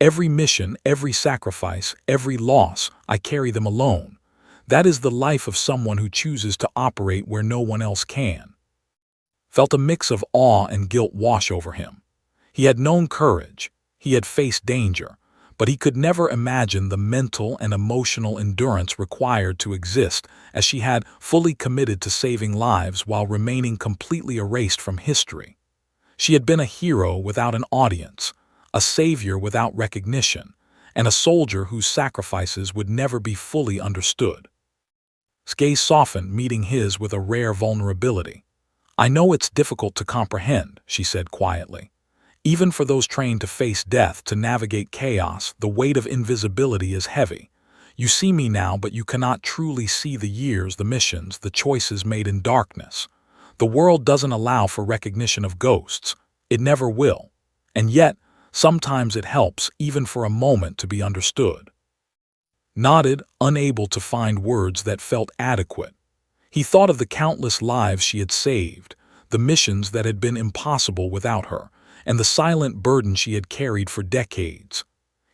Every mission, every sacrifice, every loss, I carry them alone. That is the life of someone who chooses to operate where no one else can. Felt a mix of awe and guilt wash over him. He had known courage, he had faced danger, but he could never imagine the mental and emotional endurance required to exist, as she had fully committed to saving lives while remaining completely erased from history. She had been a hero without an audience, a savior without recognition, and a soldier whose sacrifices would never be fully understood. His gaze softened, meeting his with a rare vulnerability. I know it's difficult to comprehend, she said quietly. Even for those trained to face death, to navigate chaos, the weight of invisibility is heavy. You see me now, but you cannot truly see the years, the missions, the choices made in darkness. The world doesn't allow for recognition of ghosts. It never will. And yet, sometimes it helps, even for a moment, to be understood. Nodded, unable to find words that felt adequate. He thought of the countless lives she had saved, the missions that had been impossible without her, and the silent burden she had carried for decades.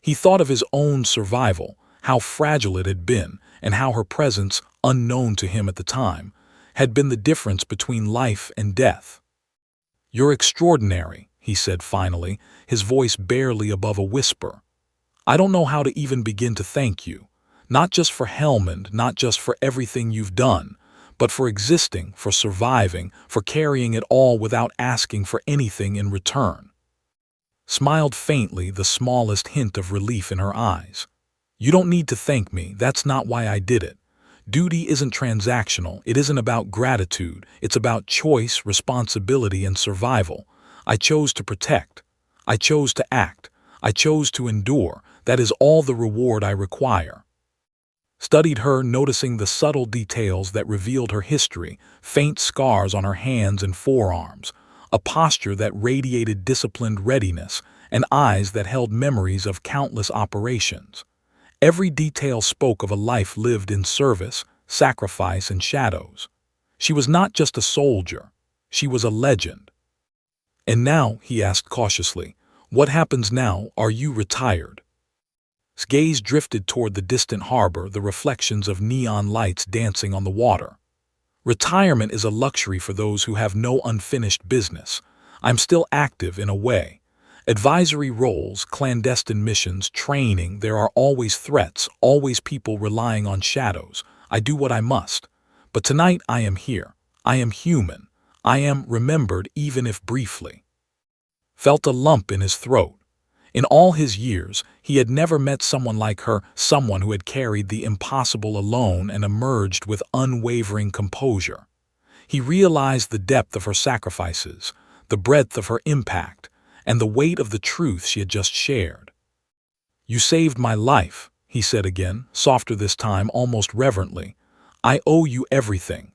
He thought of his own survival, how fragile it had been, and how her presence, unknown to him at the time, had been the difference between life and death. You're extraordinary, he said finally, his voice barely above a whisper. I don't know how to even begin to thank you, not just for Helmand, not just for everything you've done, but for existing, for surviving, for carrying it all without asking for anything in return. Smiled faintly, the smallest hint of relief in her eyes. You don't need to thank me, that's not why I did it. Duty isn't transactional, it isn't about gratitude, it's about choice, responsibility, and survival. I chose to protect. I chose to act. I chose to endure. That is all the reward I require. Studied her, noticing the subtle details that revealed her history, faint scars on her hands and forearms, a posture that radiated disciplined readiness, and eyes that held memories of countless operations. Every detail spoke of a life lived in service, sacrifice, and shadows. She was not just a soldier, she was a legend. And now, he asked cautiously, what happens now? Are you retired? His gaze drifted toward the distant harbor, the reflections of neon lights dancing on the water. Retirement is a luxury for those who have no unfinished business. I'm still active in a way. Advisory roles, clandestine missions, training, there are always threats, always people relying on shadows. I do what I must. But tonight I am here. I am human. I am remembered even if briefly. Felt a lump in his throat. In all his years, he had never met someone like her, someone who had carried the impossible alone and emerged with unwavering composure. He realized the depth of her sacrifices, the breadth of her impact, and the weight of the truth she had just shared. "You saved my life," he said again, softer this time, almost reverently. "I owe you everything."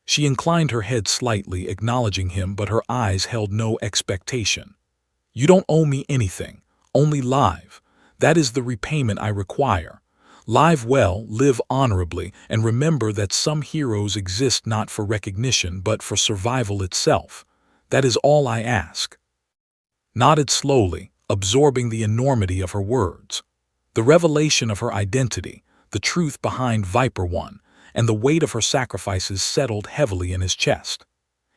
She inclined her head slightly, acknowledging him, but her eyes held no expectation. "You don't owe me anything, only live. That is the repayment I require. Live well, live honorably, and remember that some heroes exist not for recognition but for survival itself. That is all I ask." Nodded slowly, absorbing the enormity of her words. The revelation of her identity, the truth behind Viper One, and the weight of her sacrifices settled heavily in his chest.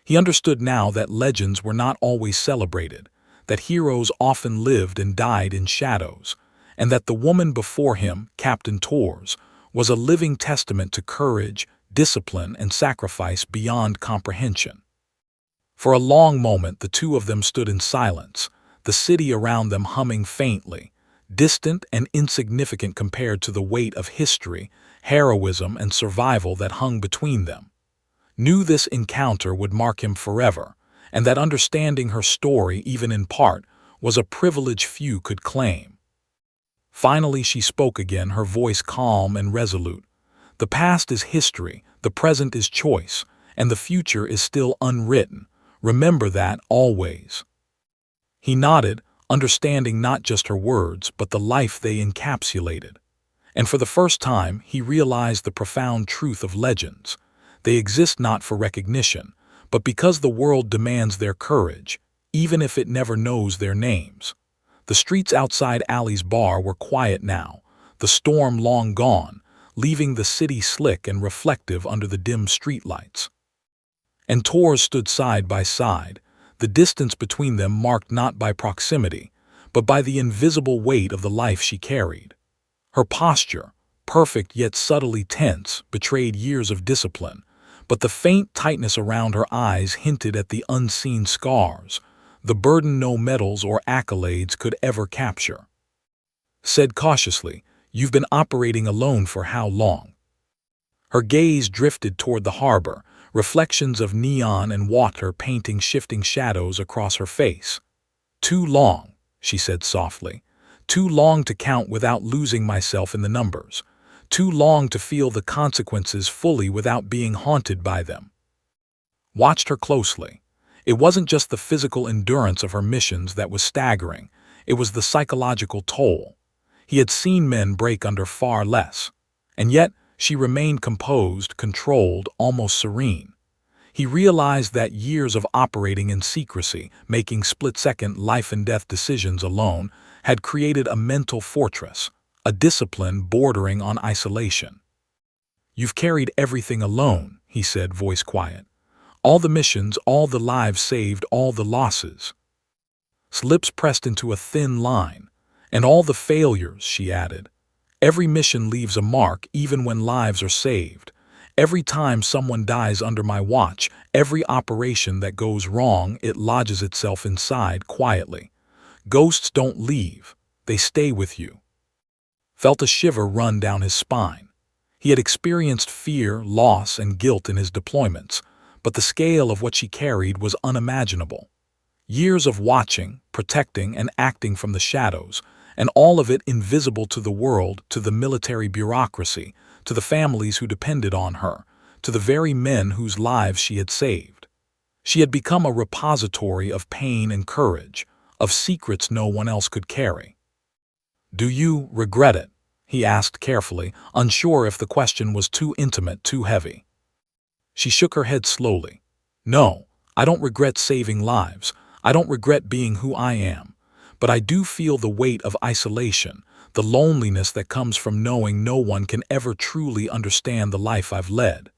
He understood now that legends were not always celebrated, that heroes often lived and died in shadows, and that the woman before him, Captain Torres, was a living testament to courage, discipline, and sacrifice beyond comprehension. For a long moment the two of them stood in silence, the city around them humming faintly, distant and insignificant compared to the weight of history, heroism, and survival that hung between them. Knew this encounter would mark him forever, and that understanding her story, even in part, was a privilege few could claim. Finally she spoke again, her voice calm and resolute. "The past is history, the present is choice, and the future is still unwritten. Remember that always." He nodded, understanding not just her words, but the life they encapsulated. And for the first time, he realized the profound truth of legends. They exist not for recognition, but because the world demands their courage, even if it never knows their names. The streets outside Ali's bar were quiet now, the storm long gone, leaving the city slick and reflective under the dim streetlights. And Torres stood side by side, the distance between them marked not by proximity, but by the invisible weight of the life she carried. Her posture, perfect yet subtly tense, betrayed years of discipline, but the faint tightness around her eyes hinted at the unseen scars, the burden no medals or accolades could ever capture. Said cautiously, "You've been operating alone for how long?" Her gaze drifted toward the harbor, reflections of neon and water painting shifting shadows across her face. "Too long," she said softly. "Too long to count without losing myself in the numbers. Too long to feel the consequences fully without being haunted by them." Watched her closely. It wasn't just the physical endurance of her missions that was staggering, it was the psychological toll. He had seen men break under far less. And yet, she remained composed, controlled, almost serene. He realized that years of operating in secrecy, making split-second life-and-death decisions alone, had created a mental fortress, a discipline bordering on isolation. "You've carried everything alone," he said, voice quiet. "All the missions, all the lives saved, all the losses." Lips pressed into a thin line. "And all the failures," she added. "Every mission leaves a mark, even when lives are saved. Every time someone dies under my watch, every operation that goes wrong, it lodges itself inside quietly. Ghosts don't leave, they stay with you." Felt a shiver run down his spine. He had experienced fear, loss, and guilt in his deployments, but the scale of what she carried was unimaginable. Years of watching, protecting, and acting from the shadows, and all of it invisible to the world, to the military bureaucracy, to the families who depended on her, to the very men whose lives she had saved. She had become a repository of pain and courage, of secrets no one else could carry. "Do you regret it?" he asked carefully, unsure if the question was too intimate, too heavy. She shook her head slowly. "No, I don't regret saving lives. I don't regret being who I am. But I do feel the weight of isolation, the loneliness that comes from knowing no one can ever truly understand the life I've led.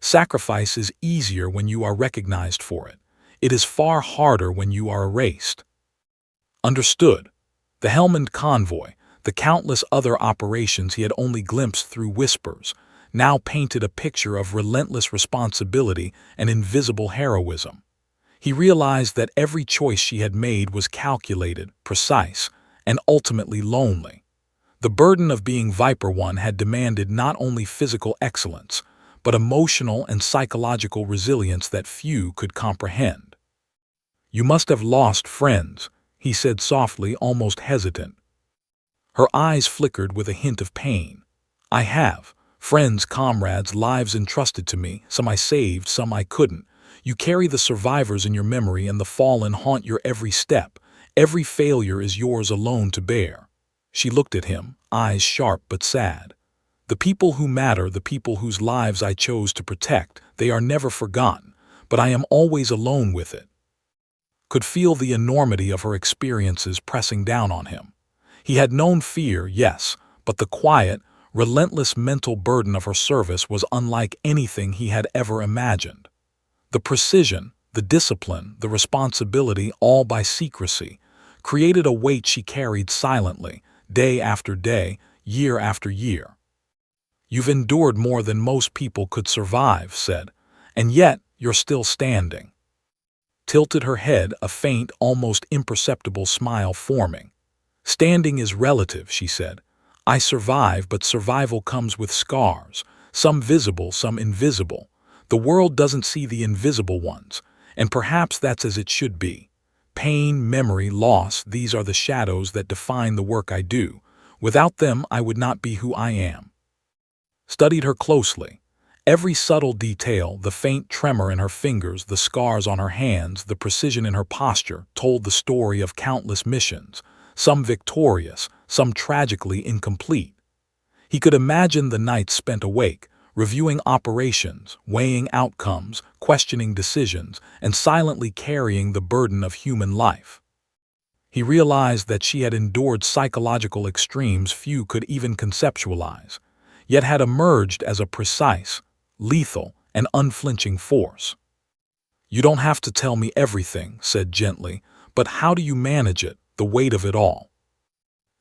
Sacrifice is easier when you are recognized for it. It is far harder when you are erased." Understood. The Helmand convoy, the countless other operations he had only glimpsed through whispers, now painted a picture of relentless responsibility and invisible heroism. He realized that every choice she had made was calculated, precise, and ultimately lonely. The burden of being Viper One had demanded not only physical excellence, but emotional and psychological resilience that few could comprehend. "You must have lost friends," he said softly, almost hesitant. Her eyes flickered with a hint of pain. "I have. Friends, comrades, lives entrusted to me, some I saved, some I couldn't. You carry the survivors in your memory, and the fallen haunt your every step. Every failure is yours alone to bear." She looked at him, eyes sharp but sad. "The people who matter, the people whose lives I chose to protect, they are never forgotten, but I am always alone with it." Could feel the enormity of her experiences pressing down on him. He had known fear, yes, but the quiet, relentless mental burden of her service was unlike anything he had ever imagined. The precision, the discipline, the responsibility, all by secrecy, created a weight she carried silently, day after day, year after year. "You've endured more than most people could survive," said, "and yet you're still standing." Tilted her head, a faint, almost imperceptible smile forming. "Standing is relative," she said. "I survive, but survival comes with scars, some visible, some invisible. The world doesn't see the invisible ones, and perhaps that's as it should be. Pain, memory, loss, these are the shadows that define the work I do. Without them, I would not be who I am." Studied her closely. Every subtle detail, the faint tremor in her fingers, the scars on her hands, the precision in her posture, told the story of countless missions, some victorious, some tragically incomplete. He could imagine the nights spent awake, reviewing operations, weighing outcomes, questioning decisions, and silently carrying the burden of human life. He realized that she had endured psychological extremes few could even conceptualize, yet had emerged as a precise, lethal, and unflinching force. "You don't have to tell me everything," said gently, "but how do you manage it, the weight of it all?"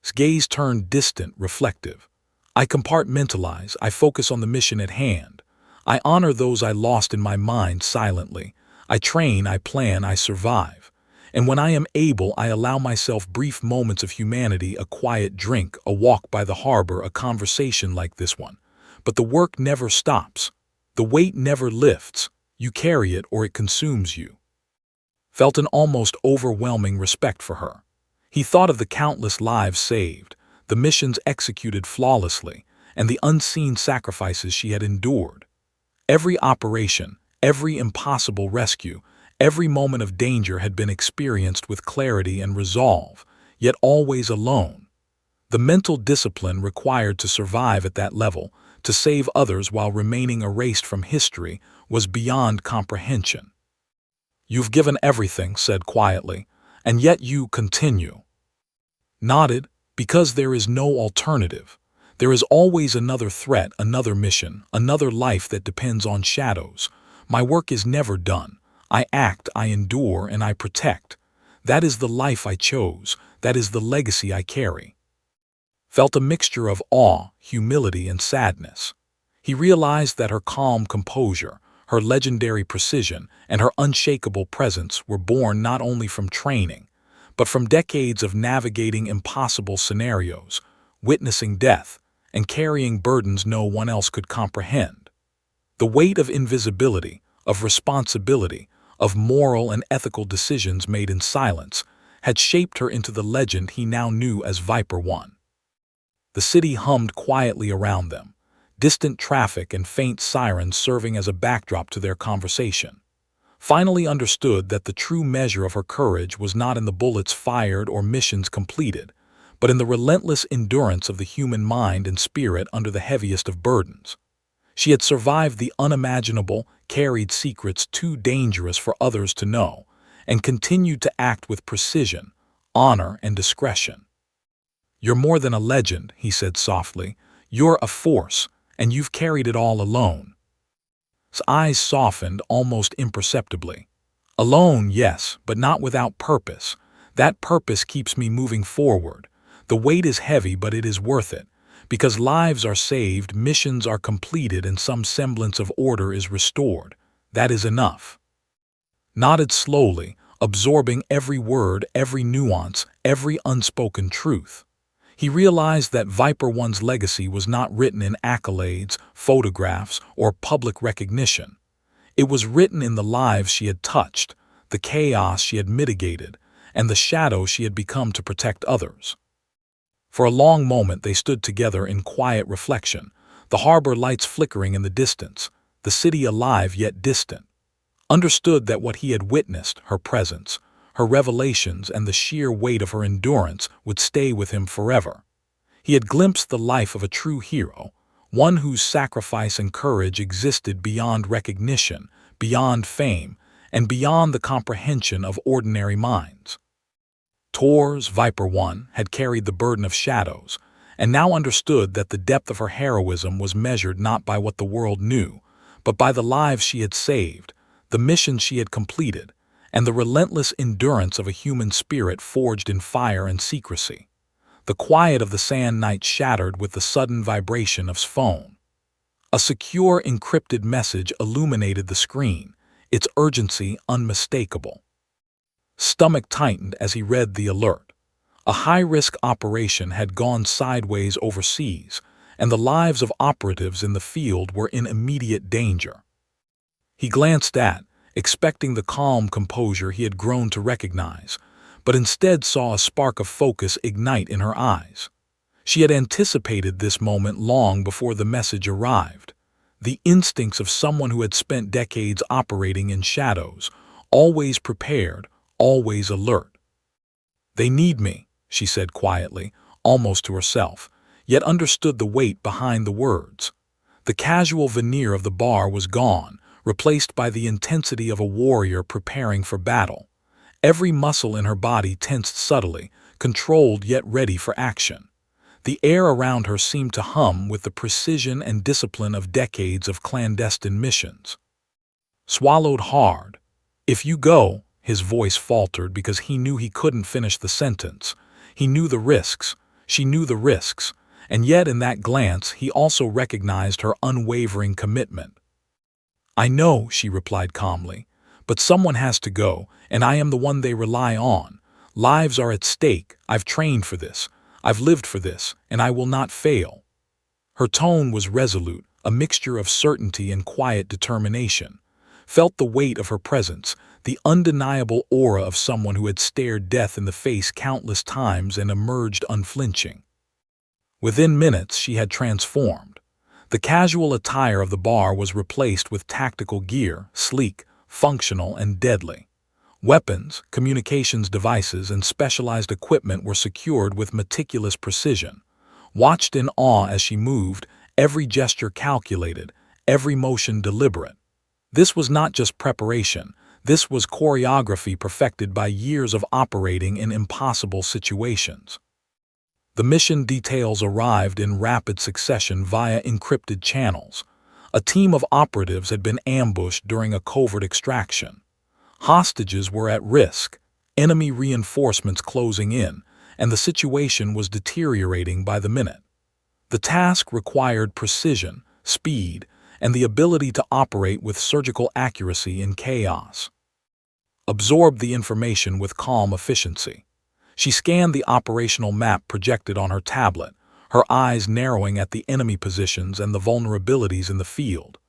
His gaze turned distant, reflective. "I compartmentalize, I focus on the mission at hand. I honor those I lost in my mind silently. I train, I plan, I survive. And when I am able, I allow myself brief moments of humanity, a quiet drink, a walk by the harbor, a conversation like this one. But the work never stops. The weight never lifts. You carry it or it consumes you." Felt an almost overwhelming respect for her. He thought of the countless lives saved, the missions executed flawlessly, and the unseen sacrifices she had endured. Every operation, every impossible rescue, every moment of danger had been experienced with clarity and resolve, yet always alone. The mental discipline required to survive at that level, to save others while remaining erased from history, was beyond comprehension. "You've given everything," said quietly, "and yet you continue." Nodded, "Because there is no alternative. There is always another threat, another mission, another life that depends on shadows. My work is never done. I act, I endure, and I protect. That is the life I chose. That is the legacy I carry." Felt a mixture of awe, humility, and sadness. He realized that her calm composure, her legendary precision, and her unshakable presence were born not only from training, but from decades of navigating impossible scenarios, witnessing death, and carrying burdens no one else could comprehend. The weight of invisibility, of responsibility, of moral and ethical decisions made in silence, had shaped her into the legend he now knew as Viper One. The city hummed quietly around them, distant traffic and faint sirens serving as a backdrop to their conversation. Finally understood that the true measure of her courage was not in the bullets fired or missions completed, but in the relentless endurance of the human mind and spirit under the heaviest of burdens. She had survived the unimaginable, carried secrets too dangerous for others to know, and continued to act with precision, honor, and discretion. "You're more than a legend," he said softly. "You're a force, and you've carried it all alone." His eyes softened almost imperceptibly. "Alone, yes, but not without purpose. That purpose keeps me moving forward. The weight is heavy, but it is worth it, Because lives are saved, missions are completed, and some semblance of order is restored. That is enough. Nodded slowly, absorbing every word, every nuance, every unspoken truth. He realized that Viper One's legacy was not written in accolades, photographs, or public recognition. It was written in the lives she had touched, the chaos she had mitigated, and the shadow she had become to protect others. For a long moment they stood together in quiet reflection, the harbor lights flickering in the distance, the city alive yet distant. Understood that what he had witnessed, her presence, her revelations, and the sheer weight of her endurance would stay with him forever. He had glimpsed the life of a true hero, one whose sacrifice and courage existed beyond recognition, beyond fame, and beyond the comprehension of ordinary minds. Tor's Viper One had carried the burden of shadows, and now understood that the depth of her heroism was measured not by what the world knew, but by the lives she had saved, the mission she had completed, and the relentless endurance of a human spirit forged in fire and secrecy. The quiet of the sand night shattered with the sudden vibration of phone. A secure, encrypted message illuminated the screen, its urgency unmistakable. Stomach tightened as he read the alert. A high-risk operation had gone sideways overseas, and the lives of operatives in the field were in immediate danger. He glanced at, expecting the calm composure he had grown to recognize, but instead saw a spark of focus ignite in her eyes. She had anticipated this moment long before the message arrived. The instincts of someone who had spent decades operating in shadows, always prepared, always alert. "They need me," she said quietly, almost to herself, yet understood the weight behind the words. The casual veneer of the bar was gone, replaced by the intensity of a warrior preparing for battle. Every muscle in her body tensed subtly, controlled yet ready for action. The air around her seemed to hum with the precision and discipline of decades of clandestine missions. Swallowed hard. "If you go," his voice faltered because he knew he couldn't finish the sentence. He knew the risks. She knew the risks. And yet in that glance he also recognized her unwavering commitment. "I know," she replied calmly, "but someone has to go, and I am the one they rely on. Lives are at stake. I've trained for this. I've lived for this, and I will not fail." Her tone was resolute, a mixture of certainty and quiet determination. Felt the weight of her presence, the undeniable aura of someone who had stared death in the face countless times and emerged unflinching. Within minutes she had transformed. The casual attire of the bar was replaced with tactical gear, sleek, functional, and deadly. Weapons, communications devices, and specialized equipment were secured with meticulous precision. Watched in awe as she moved, every gesture calculated, every motion deliberate. This was not just preparation, this was choreography perfected by years of operating in impossible situations. The mission details arrived in rapid succession via encrypted channels. A team of operatives had been ambushed during a covert extraction. Hostages were at risk, enemy reinforcements closing in, and the situation was deteriorating by the minute. The task required precision, speed, and the ability to operate with surgical accuracy in chaos. Absorbed the information with calm efficiency. She scanned the operational map projected on her tablet, her eyes narrowing at the enemy positions and the vulnerabilities in the field.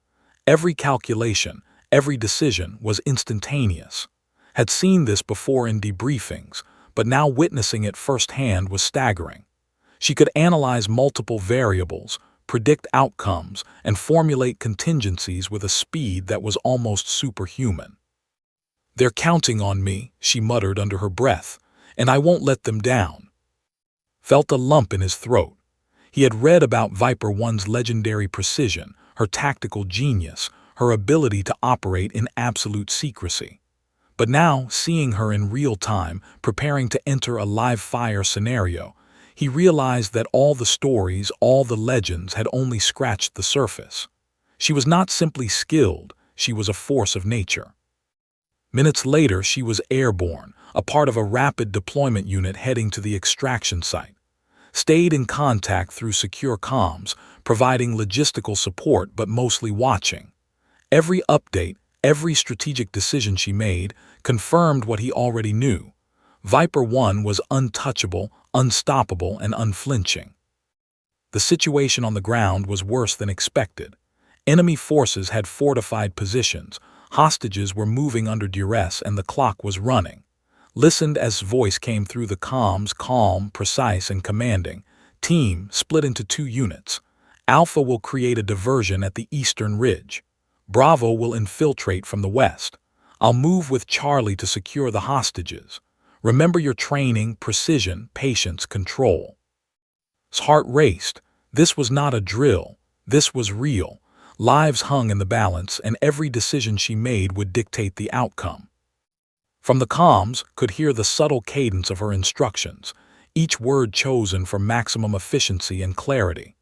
Every calculation, every decision was instantaneous. Had seen this before in debriefings, but now witnessing it firsthand was staggering. She could analyze multiple variables, predict outcomes, and formulate contingencies with a speed that was almost superhuman. "They're counting on me," she muttered under her breath, "and I won't let them down." Felt a lump in his throat. He had read about Viper One's legendary precision, her tactical genius, her ability to operate in absolute secrecy. But now, seeing her in real time, preparing to enter a live-fire scenario, he realized that all the stories, all the legends had only scratched the surface. She was not simply skilled, she was a force of nature. Minutes later, she was airborne, a part of a rapid deployment unit heading to the extraction site. stayed in contact through secure comms, providing logistical support but mostly watching. Every update, every strategic decision she made, confirmed what he already knew. Viper 1 was untouchable, unstoppable, and unflinching. The situation on the ground was worse than expected. Enemy forces had fortified positions, hostages were moving under duress, and the clock was running. Listened as voice came through the comms, calm, precise, and commanding. Team, split into 2 units. Alpha will create a diversion at the eastern ridge. Bravo will infiltrate from the west. I'll move with Charlie to secure the hostages. Remember your training, precision, patience, control. His heart raced. This was not a drill. This was real. Lives hung in the balance, and every decision she made would dictate the outcome. From the comms, could hear the subtle cadence of her instructions, each word chosen for maximum efficiency and clarity.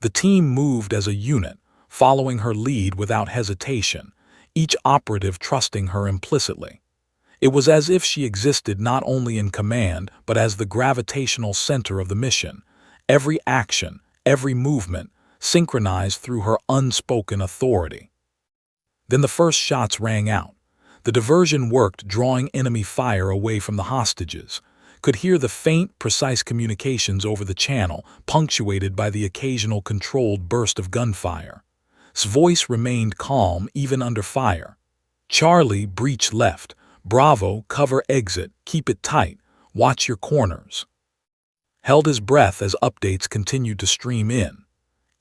The team moved as a unit, following her lead without hesitation, each operative trusting her implicitly. It was as if she existed not only in command, but as the gravitational center of the mission. Every action, every movement, synchronized through her unspoken authority. Then the first shots rang out. The diversion worked, drawing enemy fire away from the hostages. Could hear the faint, precise communications over the channel, punctuated by the occasional controlled burst of gunfire. His voice remained calm even under fire. Charlie, breach left. Bravo, cover exit. Keep it tight. Watch your corners. Held his breath as updates continued to stream in.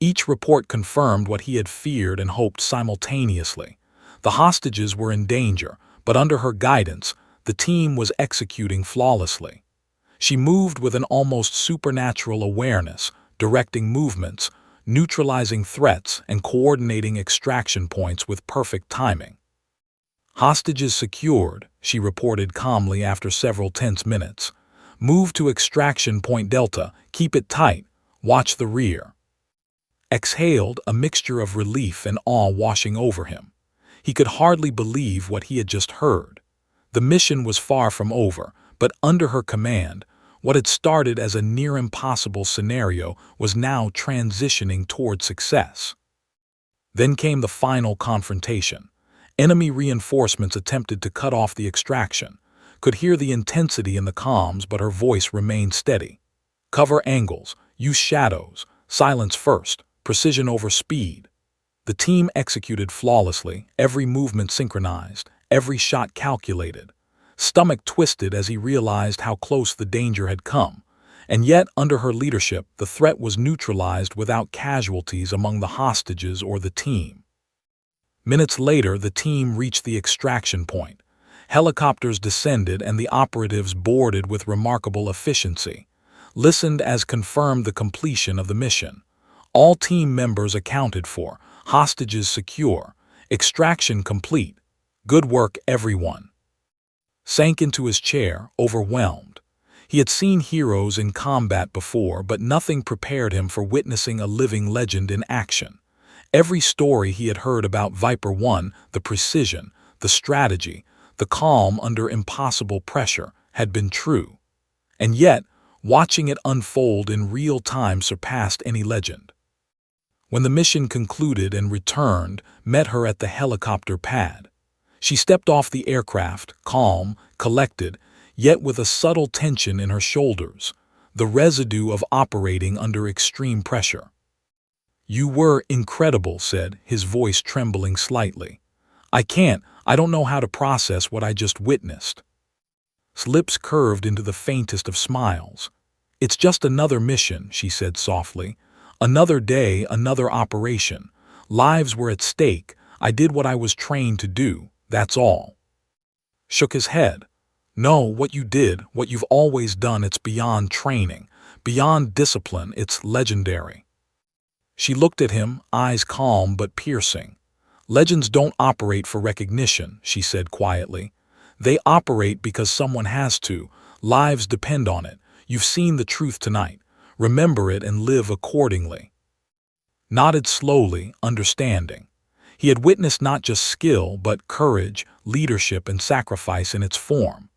Each report confirmed what he had feared and hoped simultaneously. The hostages were in danger, but under her guidance, the team was executing flawlessly. She moved with an almost supernatural awareness, directing movements, neutralizing threats, and coordinating extraction points with perfect timing. Hostages secured, she reported calmly after several tense minutes. Move to extraction point Delta, keep it tight, watch the rear. Exhaled, a mixture of relief and awe washing over him. He could hardly believe what he had just heard. The mission was far from over, but under her command, what had started as a near-impossible scenario was now transitioning toward success. Then came the final confrontation. Enemy reinforcements attempted to cut off the extraction. Could hear the intensity in the comms, but her voice remained steady. Cover angles, use shadows, silence first, precision over speed. The team executed flawlessly, every movement synchronized, every shot calculated. Stomach twisted as he realized how close the danger had come. And yet, under her leadership, the threat was neutralized without casualties among the hostages or the team. Minutes later, the team reached the extraction point. Helicopters descended and the operatives boarded with remarkable efficiency. Listened as confirmed the completion of the mission. All team members accounted for, hostages secure, extraction complete. Good work, everyone. Sank into his chair, overwhelmed. He had seen heroes in combat before, but nothing prepared him for witnessing a living legend in action. Every story he had heard about Viper 1, the precision, the strategy, the calm under impossible pressure, had been true. And yet, watching it unfold in real time surpassed any legend. When the mission concluded and returned, met her at the helicopter pad. She stepped off the aircraft, calm, collected, yet with a subtle tension in her shoulders, the residue of operating under extreme pressure. "You were incredible," said, his voice trembling slightly. I don't know how to process what I just witnessed." His lips curved into the faintest of smiles. "It's just another mission," she said softly. "Another day, another operation. Lives were at stake. I did what I was trained to do, that's all." Shook his head. "No, what you did, what you've always done, it's beyond training, beyond discipline, it's legendary." She looked at him, eyes calm but piercing. "Legends don't operate for recognition," she said quietly. "They operate because someone has to. Lives depend on it. You've seen the truth tonight. Remember it and live accordingly." Nodded slowly, understanding. He had witnessed not just skill, but courage, leadership, and sacrifice in its form.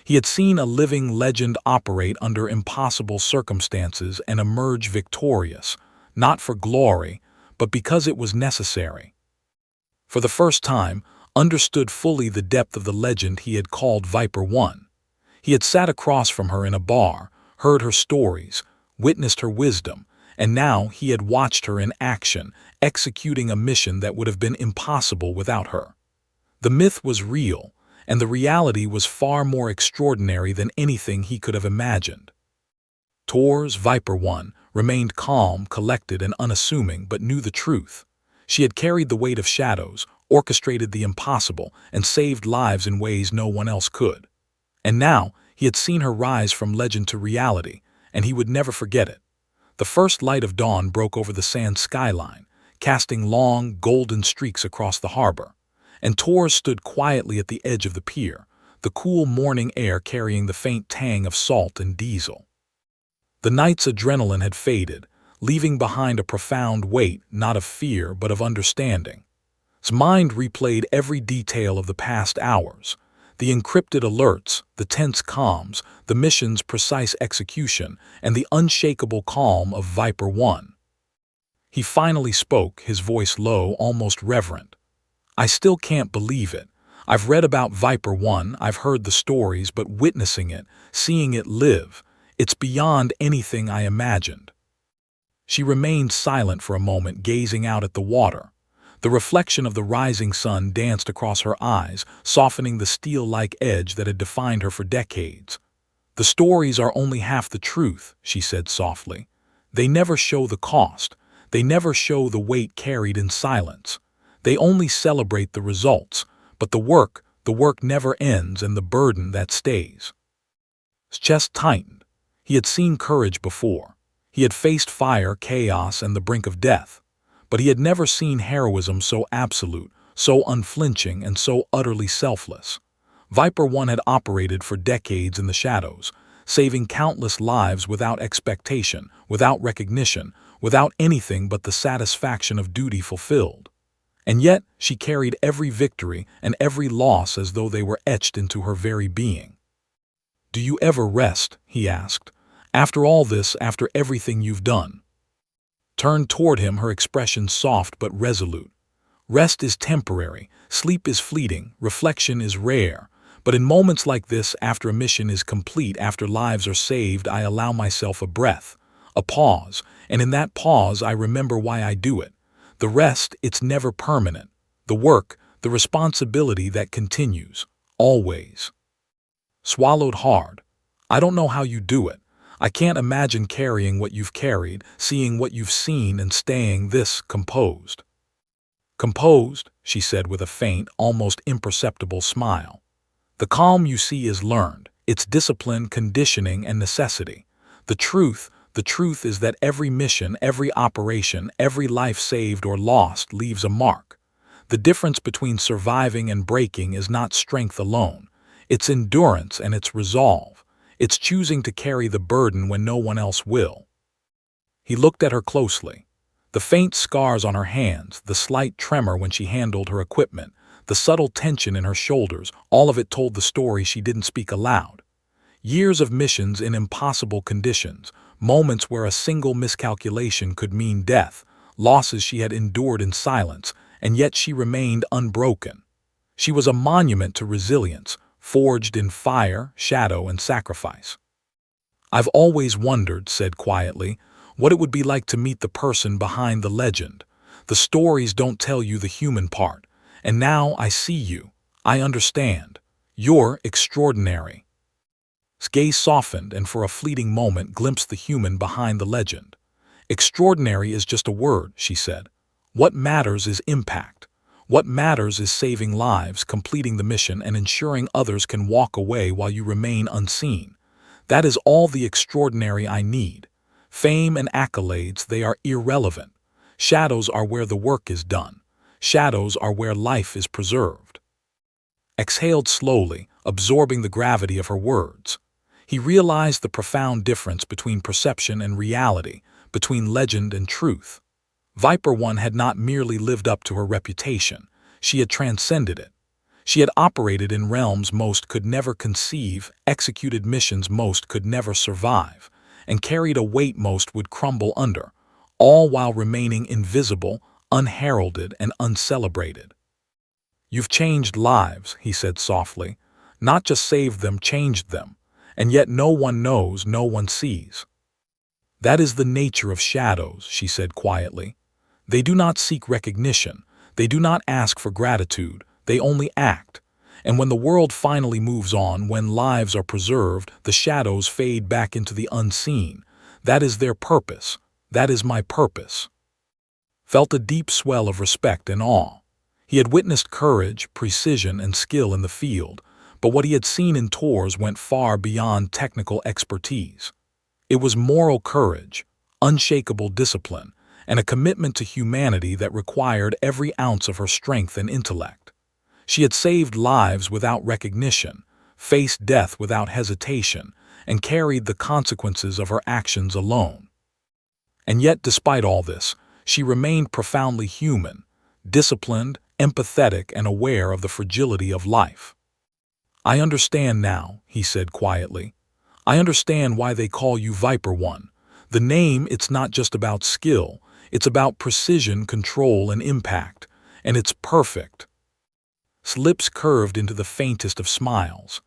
He had seen a living legend operate under impossible circumstances and emerge victorious, not for glory, but because it was necessary. For the first time, understood fully the depth of the legend he had called Viper One. He had sat across from her in a bar, heard her stories, witnessed her wisdom, and now he had watched her in action, executing a mission that would have been impossible without her. The myth was real, and the reality was far more extraordinary than anything he could have imagined. Tor's Viper One remained calm, collected, and unassuming, but knew the truth. She had carried the weight of shadows, orchestrated the impossible, and saved lives in ways no one else could. And now, he had seen her rise from legend to reality, and he would never forget it. The first light of dawn broke over the sand skyline, casting long, golden streaks across the harbor, and Tor stood quietly at the edge of the pier, the cool morning air carrying the faint tang of salt and diesel. The night's adrenaline had faded, leaving behind a profound weight, not of fear but of understanding. His mind replayed every detail of the past hours, the encrypted alerts, the tense comms, the mission's precise execution, and the unshakable calm of Viper One. He finally spoke, his voice low, almost reverent. "I still can't believe it. I've read about Viper One, I've heard the stories, but witnessing it, seeing it live, it's beyond anything I imagined." She remained silent for a moment, gazing out at the water. The reflection of the rising sun danced across her eyes, softening the steel-like edge that had defined her for decades. "The stories are only half the truth," she said softly. "They never show the cost. They never show the weight carried in silence. They only celebrate the results, but the work never ends, and the burden that stays." His chest tightened. He had seen courage before. He had faced fire, chaos, and the brink of death. But he had never seen heroism so absolute, so unflinching, and so utterly selfless. Viper One had operated for decades in the shadows, saving countless lives without expectation, without recognition, without anything but the satisfaction of duty fulfilled. And yet she carried every victory and every loss as though they were etched into her very being. "Do you ever rest?" he asked. "After all this, after everything you've done?" Turned toward him, her expression soft but resolute. "Rest is temporary, sleep is fleeting, reflection is rare. But in moments like this, after a mission is complete, after lives are saved, I allow myself a breath, a pause, and in that pause I remember why I do it. The rest, it's never permanent. The work, the responsibility that continues, always." Swallowed hard. "I don't know how you do it. I can't imagine carrying what you've carried, seeing what you've seen, and staying this composed." "Composed," she said with a faint, almost imperceptible smile. "The calm you see is learned. It's discipline, conditioning, and necessity. The truth is that every mission, every operation, every life saved or lost leaves a mark. The difference between surviving and breaking is not strength alone. It's endurance and it's resolve. It's choosing to carry the burden when no one else will." He looked at her closely. The faint scars on her hands, the slight tremor when she handled her equipment, the subtle tension in her shoulders, all of it told the story she didn't speak aloud. Years of missions in impossible conditions, moments where a single miscalculation could mean death, losses she had endured in silence, and yet she remained unbroken. She was a monument to resilience, forged in fire, shadow, and sacrifice. "I've always wondered," said quietly, "what it would be like to meet the person behind the legend. The stories don't tell you the human part. And now I see you. I understand. You're extraordinary." His gaze softened and for a fleeting moment glimpsed the human behind the legend. "Extraordinary is just a word," she said. "What matters is impact. What matters is saving lives, completing the mission, and ensuring others can walk away while you remain unseen. That is all the extraordinary I need. Fame and accolades, they are irrelevant. Shadows are where the work is done. Shadows are where life is preserved." Exhaled slowly, absorbing the gravity of her words. He realized the profound difference between perception and reality, between legend and truth. Viper One had not merely lived up to her reputation, she had transcended it. She had operated in realms most could never conceive, executed missions most could never survive, and carried a weight most would crumble under, all while remaining invisible, unheralded, and uncelebrated. "You've changed lives," he said softly. "Not just saved them, changed them. And yet no one knows, no one sees." "That is the nature of shadows," she said quietly. "They do not seek recognition. They do not ask for gratitude. They only act. And when the world finally moves on, when lives are preserved, the shadows fade back into the unseen. That is their purpose. That is my purpose." Felt a deep swell of respect and awe. He had witnessed courage, precision, and skill in the field, but what he had seen in tours went far beyond technical expertise. It was moral courage, unshakable discipline, and a commitment to humanity that required every ounce of her strength and intellect. She had saved lives without recognition, faced death without hesitation, and carried the consequences of her actions alone. And yet, despite all this, she remained profoundly human, disciplined, empathetic, and aware of the fragility of life. "I understand now," he said quietly. "I understand why they call you Viper One. The name, it's not just about skill, it's about precision, control, and impact. And it's perfect." His lips curved into the faintest of smiles.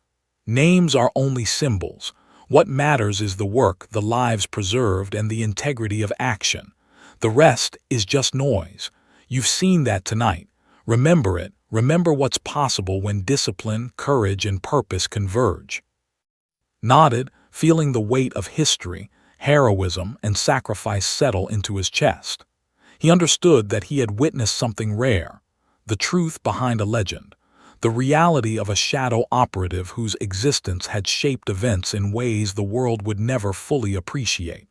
"Names are only symbols. What matters is the work, the lives preserved, and the integrity of action. The rest is just noise. You've seen that tonight. Remember it. Remember what's possible when discipline, courage, and purpose converge." Nodded, feeling the weight of history, heroism, and sacrifice settle into his chest. He understood that he had witnessed something rare, the truth behind a legend, the reality of a shadow operative whose existence had shaped events in ways the world would never fully appreciate.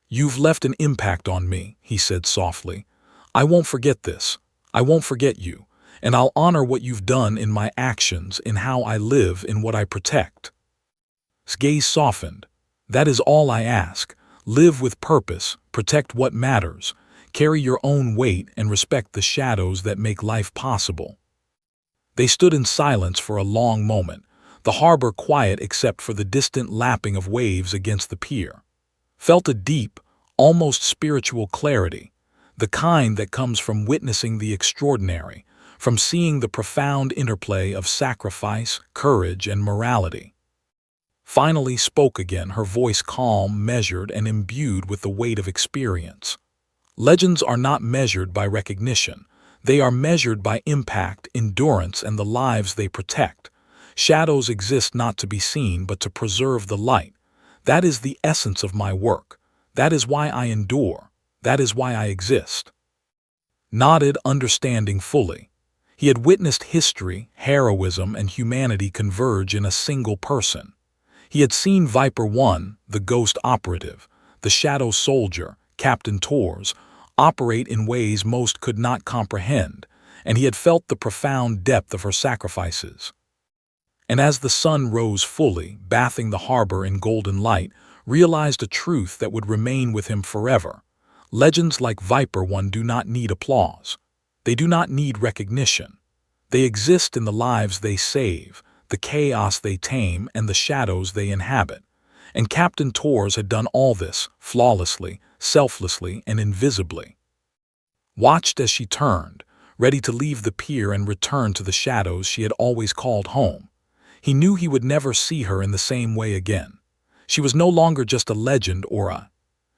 "You've left an impact on me," he said softly. "I won't forget this. I won't forget you, and I'll honor what you've done in my actions, in how I live, in what I protect." His gaze softened. "That is all I ask. Live with purpose, protect what matters, carry your own weight, and respect the shadows that make life possible." They stood in silence for a long moment, the harbor quiet except for the distant lapping of waves against the pier. Felt a deep, almost spiritual clarity, the kind that comes from witnessing the extraordinary, from seeing the profound interplay of sacrifice, courage, and morality. Finally spoke again, her voice calm, measured, and imbued with the weight of experience. "Legends are not measured by recognition. They are measured by impact, endurance, and the lives they protect. Shadows exist not to be seen, but to preserve the light. That is the essence of my work. That is why I endure. That is why I exist." Nodded, understanding fully. He had witnessed history, heroism, and humanity converge in a single person. He had seen Viper One, the ghost operative, the shadow soldier, Captain Tors, operate in ways most could not comprehend, and he had felt the profound depth of her sacrifices. And as the sun rose fully, bathing the harbor in golden light, realized a truth that would remain with him forever. Legends like Viper One do not need applause. They do not need recognition. They exist in the lives they save, the chaos they tame, and the shadows they inhabit. And Captain Tors had done all this, flawlessly, selflessly, and invisibly. Watched as she turned, ready to leave the pier and return to the shadows she had always called home. He knew he would never see her in the same way again. She was no longer just a legend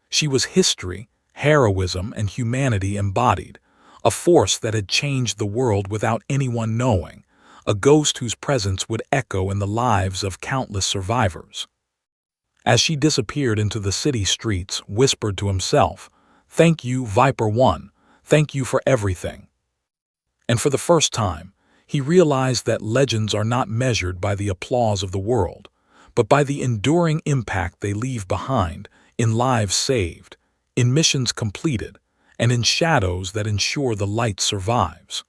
she was history, heroism, and humanity embodied, a force that had changed the world without anyone knowing, a ghost whose presence would echo in the lives of countless survivors. As she disappeared into the city streets, whispered to himself, "Thank you, Viper One. Thank you for everything." And for the first time, he realized that legends are not measured by the applause of the world, but by the enduring impact they leave behind, in lives saved, in missions completed, and in shadows that ensure the light survives.